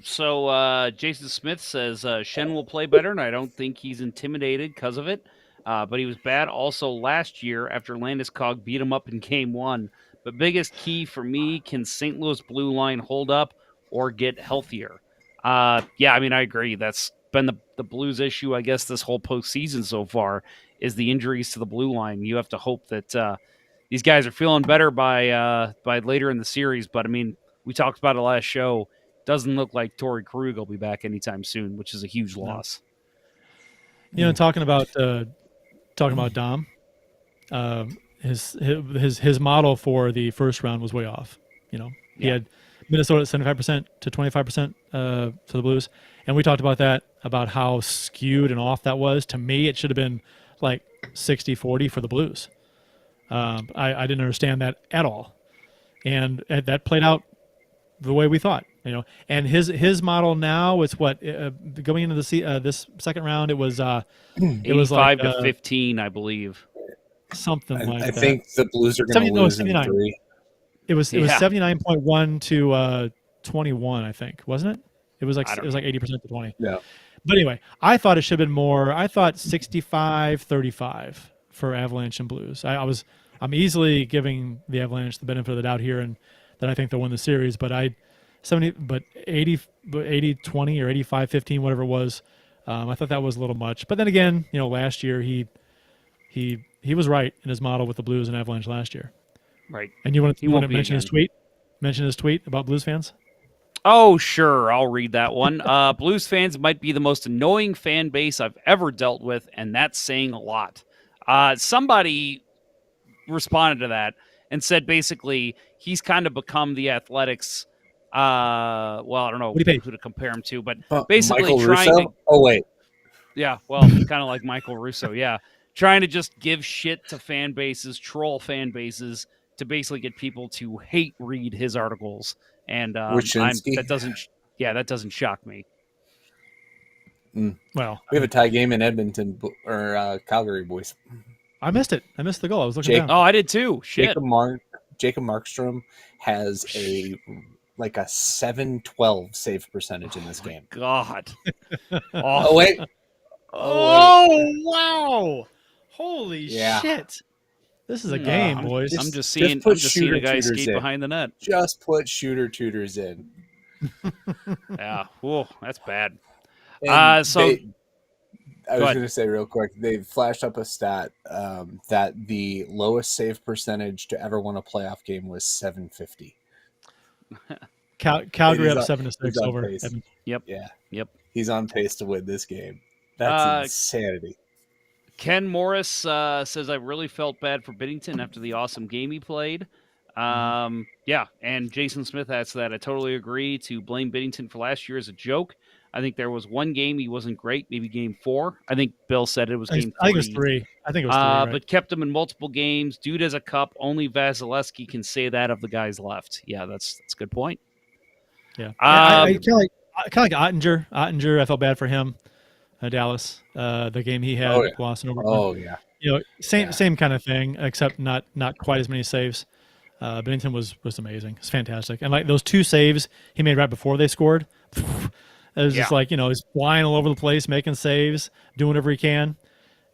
So Jason Smith says Shen will play better, and I don't think he's intimidated because of it. But he was bad also last year after Landeskog beat him up in Game 1. But biggest key for me, can St. Louis blue line hold up or get healthier? Yeah, I mean, I agree. That's been the Blues issue, I guess, this whole postseason so far, is the injuries to the blue line. You have to hope that these guys are feeling better by later in the series. But, I mean, we talked about it last show. Doesn't look like Torrey Krug will be back anytime soon, which is a huge loss. Talking about Dom, his model for the first round was way off. He had Minnesota at 75% to 25% to the Blues, and we talked about that, about how skewed and off that was. To me, it should have been like 60-40 for the Blues. I didn't understand that at all, and that played out the way we thought. And his model now is what, going into this second round, it was 85 to 15, I believe. Something like that. I think the Blues are going to lose in 3. It was 79.1 to 21, I think, wasn't it? It was like I don't 80% to 20. Yeah. But anyway, I thought it should have been more. I thought 65-35 for Avalanche and Blues. I'm easily giving the Avalanche the benefit of the doubt here, and that I think they'll win the series. But 80-20 or 85-15, whatever it was. I thought that was a little much. But then again, last year he was right in his model with the Blues and Avalanche last year. right. And you want He to won't be mention his again. tweet? Mention his tweet about Blues fans? Oh, sure. I'll read that one. Blues fans might be the most annoying fan base I've ever dealt with, and that's saying a lot. Somebody responded to that and said basically he's kind of become the Athletics. Well, I don't know What do you think? who to compare him to, but basically Michael trying Russo? to. Oh, wait. Yeah, well, kind of like Michael Russo. Yeah, trying to just give shit to fan bases, troll fan bases to basically get people to hate read his articles. And Wyshynski? that doesn't shock me. Well, We have a tie game in Edmonton or Calgary, boys. I missed it. I missed the goal. I was looking Jake- down. Oh, I did too. Shit. Jacob Markstrom has a 712 save percentage in this game. God. Oh, wait. Oh, wow. Holy Yeah. shit. This is a game, I'm, boys. I'm just seeing put I'm just seeing a guy shooter-tooters skate in. behind the net. Just put shooter tutors in. Yeah. Whoa, that's bad. And I I was Go ahead. going to say real quick, they flashed up a stat that the lowest save percentage to ever win a playoff game was 750. Calgary He's up on- 7-6 he's on over. pace. Edmonton. Yep. Yeah, Yep. he's on pace to win this game. That's insanity. Ken Morris says I really felt bad for Binnington after the awesome game he played. Yeah, and Jason Smith adds that I totally agree. To blame Binnington for last year is a joke. I think there was one game he wasn't great, maybe game 4. I think Bill said it was game 3. I think it was 3. I think it was 3, right? But kept him in multiple games. Dude has a cup. Only Vasilevsky can say that of the guys left. Yeah, that's a good point. Yeah. I kind of like Ottinger. Ottinger, I felt bad for him. Dallas, the game he had, lost in overtime. Oh yeah. Same kind of thing, except not quite as many saves. Binnington was amazing. It's fantastic, and like those 2 saves he made right before they scored, it was just like he's flying all over the place, making saves, doing whatever he can,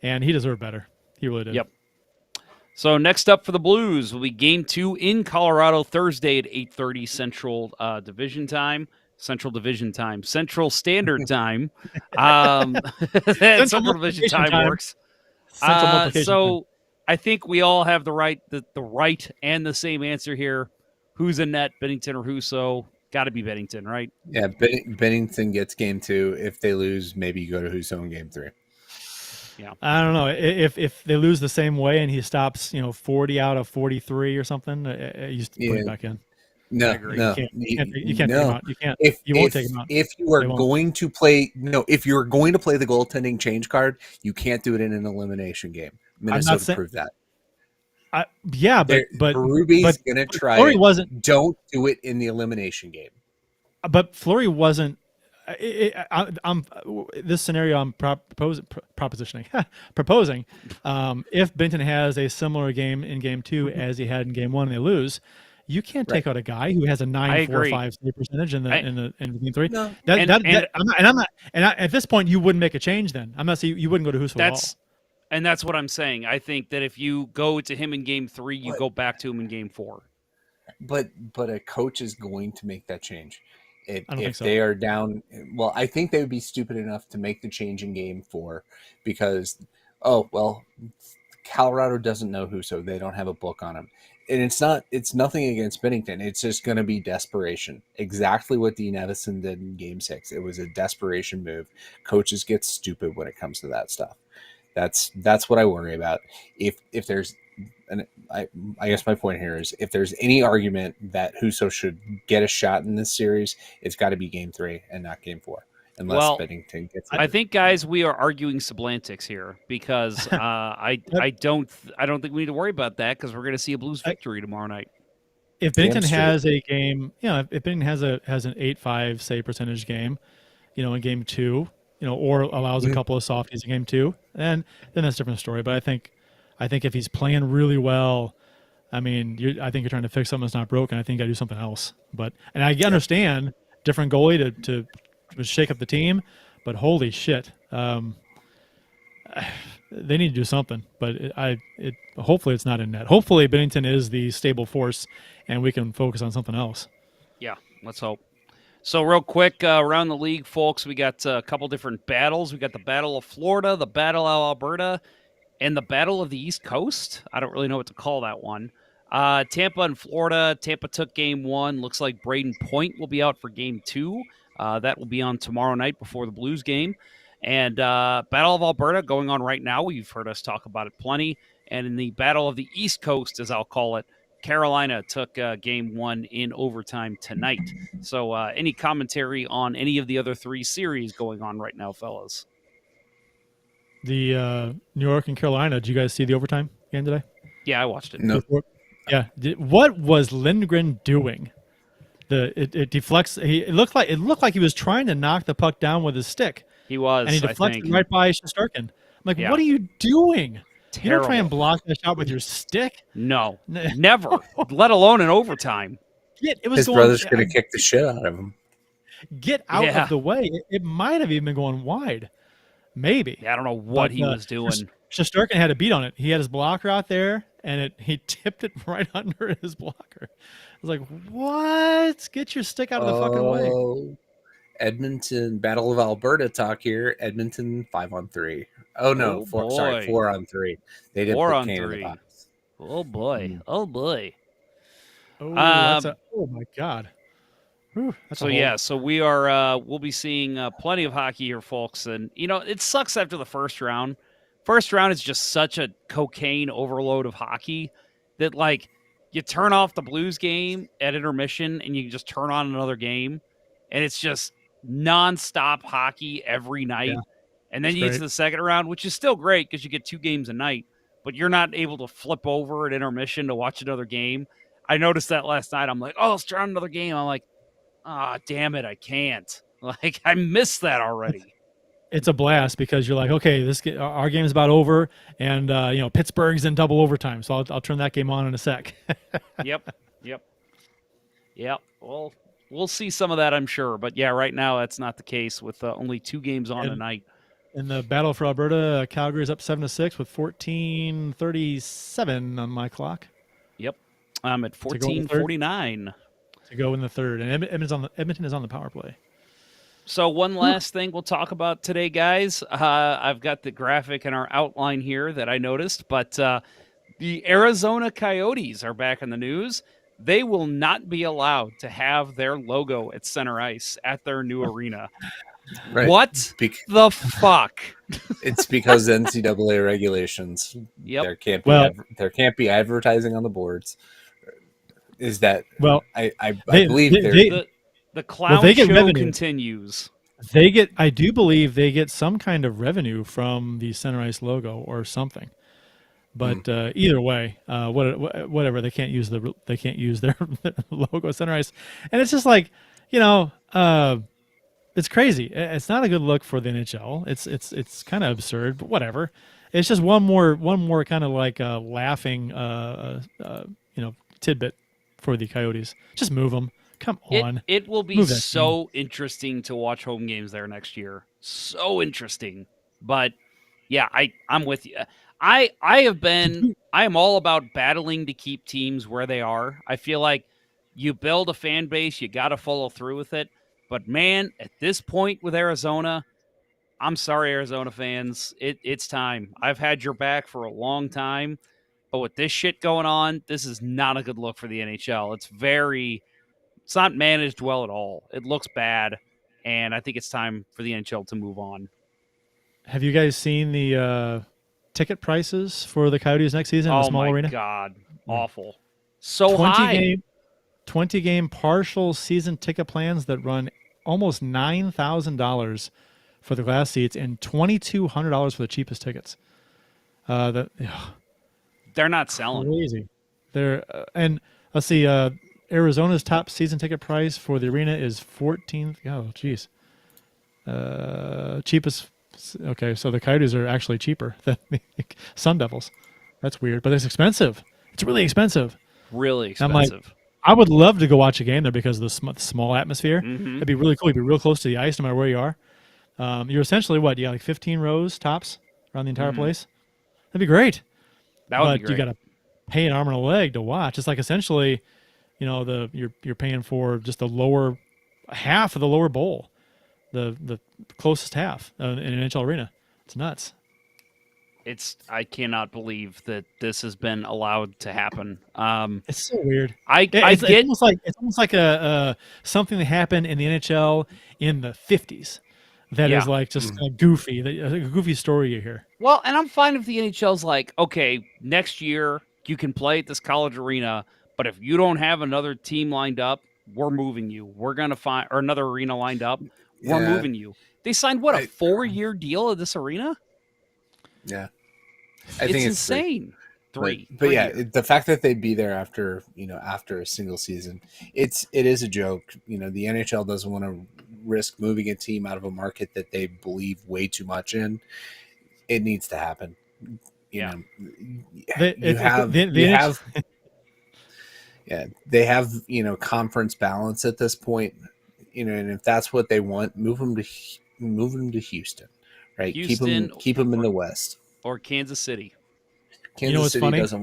and he deserved better. He really did. Yep. So next up for the Blues will be Game 2 in Colorado Thursday at 8:30 Central Standard Time. Central Standard Time. Central Division Time works. So I think we all have the right and the same answer here. Who's in net, Binnington or Husso? Got to be Binnington, right? Yeah, Binnington gets game 2. If they lose, maybe you go to Husso in game 3. Yeah, I don't know if they lose the same way and he stops 40 out of 43 or something. You just put him back in. No, agree. You can't take him out. You can't. You won't take him out. If you are going to play, if you're going to play the goaltending change card, you can't do it in an elimination game. Minnesota proved that. But Berube's gonna try. Fleury wasn't. Don't do it in the elimination game. But Fleury wasn't. This scenario I'm proposing. If Benton has a similar game in game 2 as he had in game 1 and they lose, you can't take out a guy who has a 9.45 save percentage in game 3. No. At this point you wouldn't make a change. Then I'm not saying you wouldn't go to Husso at all. And that's what I'm saying. I think that if you go to him in game 3, you go back to him in game 4. But a coach is going to make that change. I don't think so. They are down, well, I think they would be stupid enough to make the change in game 4 because, Colorado doesn't know Husso. They don't have a book on him. And it's nothing against Binnington. It's just going to be desperation. Exactly what Dean Evison did in game 6. It was a desperation move. Coaches get stupid when it comes to that stuff. That's what I worry about. If there's, and I guess my point here is if there's any argument that Husso should get a shot in this series, it's got to be game 3 and not game 4, unless Binnington gets it. I think, guys, we are arguing semantics here because I don't think we need to worry about that because we're going to see a Blues victory tomorrow night. If Binnington has a game, if Binnington has an 8.5 save percentage game, in game 2, or allows a couple of softies in game 2, then that's a different story. But I think if he's playing really well, I think you're trying to fix something that's not broken. I think I do something else. And I understand different goalie shake up the team. But holy shit, they need to do something. But hopefully it's not in net. Hopefully Bennington is the stable force, and we can focus on something else. Yeah, let's hope. So real quick, around the league, folks, we got a couple different battles. We got the Battle of Florida, the Battle of Alberta, and the Battle of the East Coast. I don't really know what to call that one. Tampa and Florida. Tampa took game 1. Looks like Braden Point will be out for game 2. That will be on tomorrow night before the Blues game. And Battle of Alberta going on right now. You've heard us talk about it plenty. And in the Battle of the East Coast, as I'll call it, Carolina took game 1 in overtime tonight. So any commentary on any of the other 3 series going on right now, fellas? The New York and Carolina. Did you guys see the overtime game today? Yeah, I watched it. No. Yeah. What was Lindgren doing? It deflects. It looked like he was trying to knock the puck down with his stick. He was, and he deflected I think. right by Shesterkin. I'm like, Yeah. what are you doing? Terrible. You don't try and block that shot with your stick. No, never. Let alone in overtime. His brother's going to kick the shit out of him. Get out of the way. It might have even been going wide. Maybe. Yeah, I don't know what he was doing. Shesterkin had a beat on it. He had his blocker out there, and he tipped it right under his blocker. I was like, what? Get your stick out of the fucking way. Edmonton, Battle of Alberta talk here. Edmonton 5-on-3. Oh, no. 4-on-3. They didn't put Kane in the box. Oh, boy. Oh, boy. Oh, oh my God. Whew, so we are we'll be seeing plenty of hockey here, folks. And, it sucks after the first round. First round is just such a cocaine overload of hockey that, like, you turn off the Blues game at intermission and you can just turn on another game. And it's just nonstop hockey every night. Yeah, and then you get to the second round, which is still great because you get 2 games a night, but you're not able to flip over at intermission to watch another game. I noticed that last night. I'm like, oh, let's turn on another game. I'm like, damn it, I can't. Like, I missed that already. It's a blast because you're like, okay, our game is about over, and Pittsburgh's in double overtime, so I'll turn that game on in a sec. Yep. Well, we'll see some of that, I'm sure. But yeah, right now that's not the case with only 2 games on tonight. In the battle for Alberta, Calgary's up 7-6 with 14:37 on my clock. Yep, I'm at 14:49 to go in the third, and Edmonton is on the power play. So one last thing we'll talk about today, guys. I've got the graphic in our outline here that I noticed, but the Arizona Coyotes are back in the news. They will not be allowed to have their logo at center ice at their new arena. Right. What the fuck? It's because NCAA regulations. Yep. There can't be advertising on the boards. Is that I believe the clown show continues. I do believe they get some kind of revenue from the center ice logo or something. But either way, whatever, they can't use their logo at center ice, and it's just like, it's crazy. It's not a good look for the NHL. It's kind of absurd, but whatever. It's just one more kind of like laughing tidbit for the Coyotes. Just move them. Come on. It will be so interesting to watch home games there next year. So interesting. But yeah, I'm with you. I am all about battling to keep teams where they are. I feel like you build a fan base, you got to follow through with it. But man, at this point with Arizona, I'm sorry, Arizona fans, it's time. I've had your back for a long time, but with this shit going on, this is not a good look for the NHL. It's not managed well at all. It looks bad, and I think it's time for the NHL to move on. Have you guys seen the ticket prices for the Coyotes next season in the small arena? Oh, my God. Awful. So 20 game partial season ticket plans that run almost $9,000 for the glass seats and $2,200 for the cheapest tickets. They're not selling. Crazy. And let's see, Arizona's top season ticket price for the arena is $14. Oh, geez. Cheapest. Okay, so the Coyotes are actually cheaper than the Sun Devils. That's weird, but it's expensive. It's really expensive. Really expensive. I would love to go watch a game there because of the small atmosphere. Mm-hmm. It'd be really cool. You'd be real close to the ice no matter where you are. You're essentially what? You got like 15 rows tops around the entire Mm-hmm. place. That'd be great. That would be But you great. got to pay an arm and a leg to watch. It's like essentially, you're paying for just the lower half of the lower bowl, the closest half in an NHL arena. It's nuts. I cannot believe that this has been allowed to happen. It's so weird. I It's get almost like a something that happened in the NHL in the 50s. That Yeah. is like just kind of goofy. A goofy story you hear. well, and I'm fine if the NHL's like, okay, next year you can play at this college arena, but if you don't have another team lined up, we're moving you. We're gonna find or another arena lined up. We're Yeah. moving you. They signed what, a I- 4-year deal at this arena? Yeah. I think it's three. insane. Three. But yeah, years. the fact that they'd be there after a single season, it is a joke. The NHL doesn't want to risk moving a team out of a market that they believe way too much in. It needs to happen. Yeah. They have conference balance at this point. And if that's what they want, move them to Houston, right? Houston keep them in the West. Or Kansas City. Kansas what's City funny? doesn't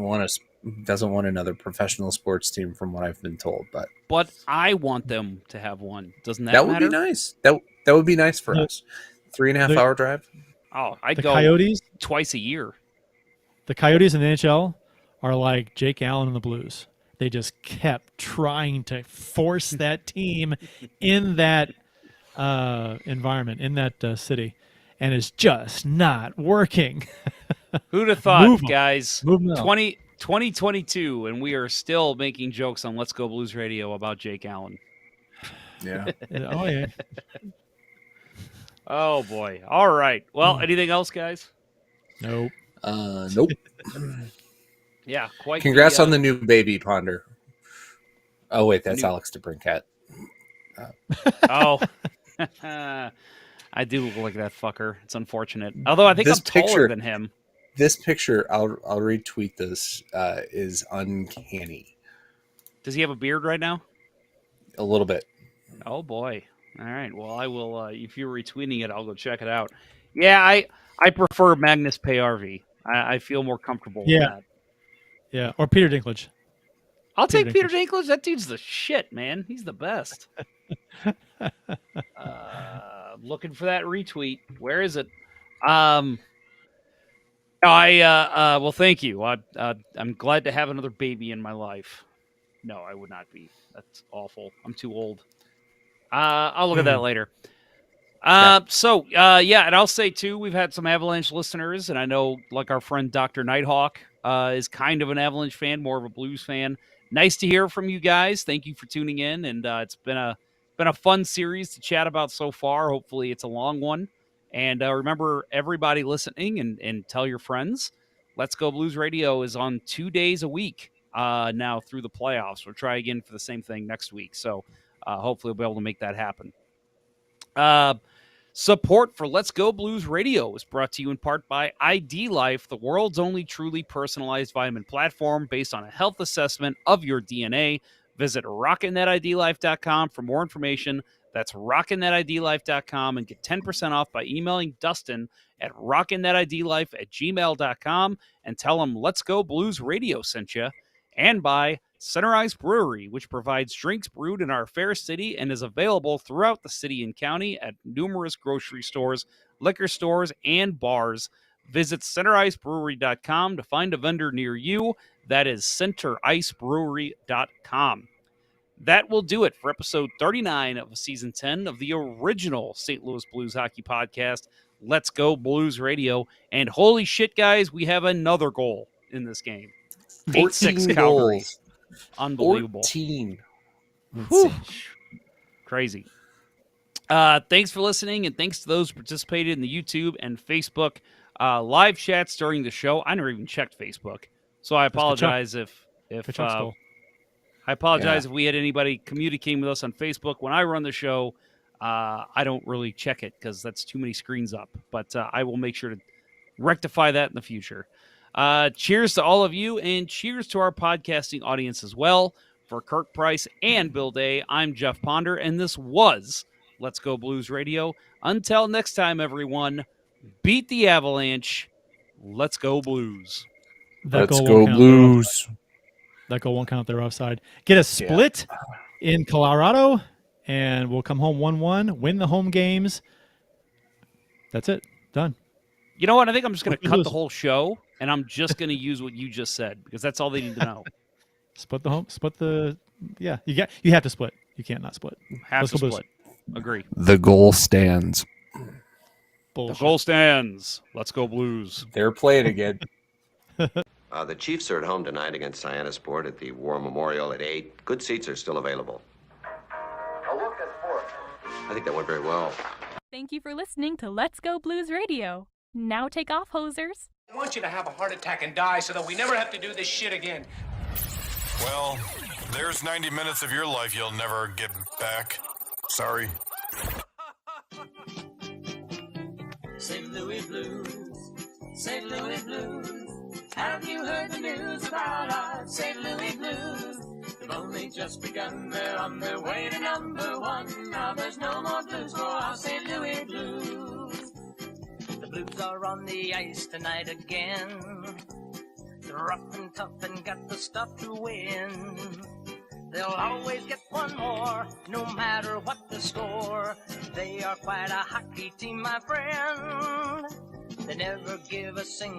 want another professional sports team, from what I've been told. But I want them to have one. Doesn't that that would matter? be nice. That would be nice for Yeah. us. 3.5 The- hour drive. Oh, I'd The go Coyotes, twice a year. the Coyotes in the NHL are like Jake Allen and the Blues. They just kept trying to force that team in that environment, in that city, and it's just not working. Who'd have thought, Move 'em. guys? Move 'em out. 2022, and we are still making jokes on Let's Go Blues Radio about Jake Allen. Yeah. Oh yeah. Oh boy! All right. Well, anything else, guys? Nope. Nope. Yeah, quite. Congrats on the new baby, Ponder. Oh wait, that's New- Alex DeBrincat. Oh, I do look like that fucker. It's unfortunate. Although I think This I'm taller picture- than him. This picture, I'll retweet this. Is uncanny. Does he have a beard right now? A little bit. Oh boy! All right. Well, I will. If you're retweeting it, I'll go check it out. Yeah, I prefer Magnus Payarvi. I feel more comfortable with Yeah. that. Yeah. Or Peter Dinklage. I'll take Peter Dinklage. Dinklage. That dude's the shit, man. He's the best. Looking for that retweet. Where is it? Well, thank you. I'm glad to have another baby in my life. No, I would not be. That's awful. I'm too old. I'll look at that later. And I'll say too, we've had some Avalanche listeners, and I know like our friend Dr. Nighthawk is kind of an Avalanche fan, more of a Blues fan. Nice to hear from you guys. Thank you for tuning in, and it's been a fun series to chat about so far. Hopefully, it's a long one. And remember, everybody listening, and tell your friends. Let's Go Blues Radio is on 2 days a week now through the playoffs. We'll try again for the same thing next week. So hopefully, we'll be able to make that happen. Support for Let's Go Blues Radio is brought to you in part by ID Life, the world's only truly personalized vitamin platform based on a health assessment of your DNA. Visit rockinthatidlife.com for more information. That's rockinthatidlife.com and get 10% off by emailing Dustin at rockinthatidlife@gmail.com and tell him Let's Go Blues Radio sent you. And by Center Ice Brewery, which provides drinks brewed in our fair city and is available throughout the city and county at numerous grocery stores, liquor stores, and bars. Visit centericebrewery.com to find a vendor near you. That is centericebrewery.com. That will do it for episode 39 of season 10 of the original St. Louis Blues Hockey Podcast, Let's Go Blues Radio. And holy shit, guys, we have another goal in this game. 8-6 Calgary. Goals. Unbelievable. 14. Whew. Crazy. Thanks for listening, and thanks to those who participated in the YouTube and Facebook live chats during the show. I never even checked Facebook, so I apologize if Kachuk's if we had anybody communicating with us on Facebook. When I run the show, I don't really check it because that's too many screens up. But I will make sure to rectify that in the future. Cheers to all of you, and cheers to our podcasting audience as well. For Kirk Price and Bill Day, I'm Jeff Ponder, and this was Let's Go Blues Radio. Until next time, everyone, beat the Avalanche. Let's go Blues. Let's go Blues. That goal won't count. They're offside. Get a split in Colorado, and we'll come home 1-1, win the home games. That's it. Done. You know what? I think I'm just going to cut the whole show, and I'm just going to use what you just said, because that's all they need to know. You have to split. You can't not split. Have to split. Agree. The goal stands. Bullshit. The goal stands. Let's go Blues. They're playing again. The Chiefs are at home tonight against Cyanosport at the War Memorial at 8. Good seats are still available. A look at sports. I think that went very well. Thank you for listening to Let's Go Blues Radio. Now take off, hosers. I want you to have a heart attack and die so that we never have to do this shit again. Well, there's 90 minutes of your life you'll never get back. Sorry. St. Louis Blues, St. Louis Blues. Have you heard the news about our St. Louis Blues? They've only just begun, they're on their way to #1. Now there's no more blues for our St. Louis Blues. The Blues are on the ice tonight again. They're rough and tough and got the stuff to win. They'll always get one more, no matter what the score. They are quite a hockey team, my friend. They never give a single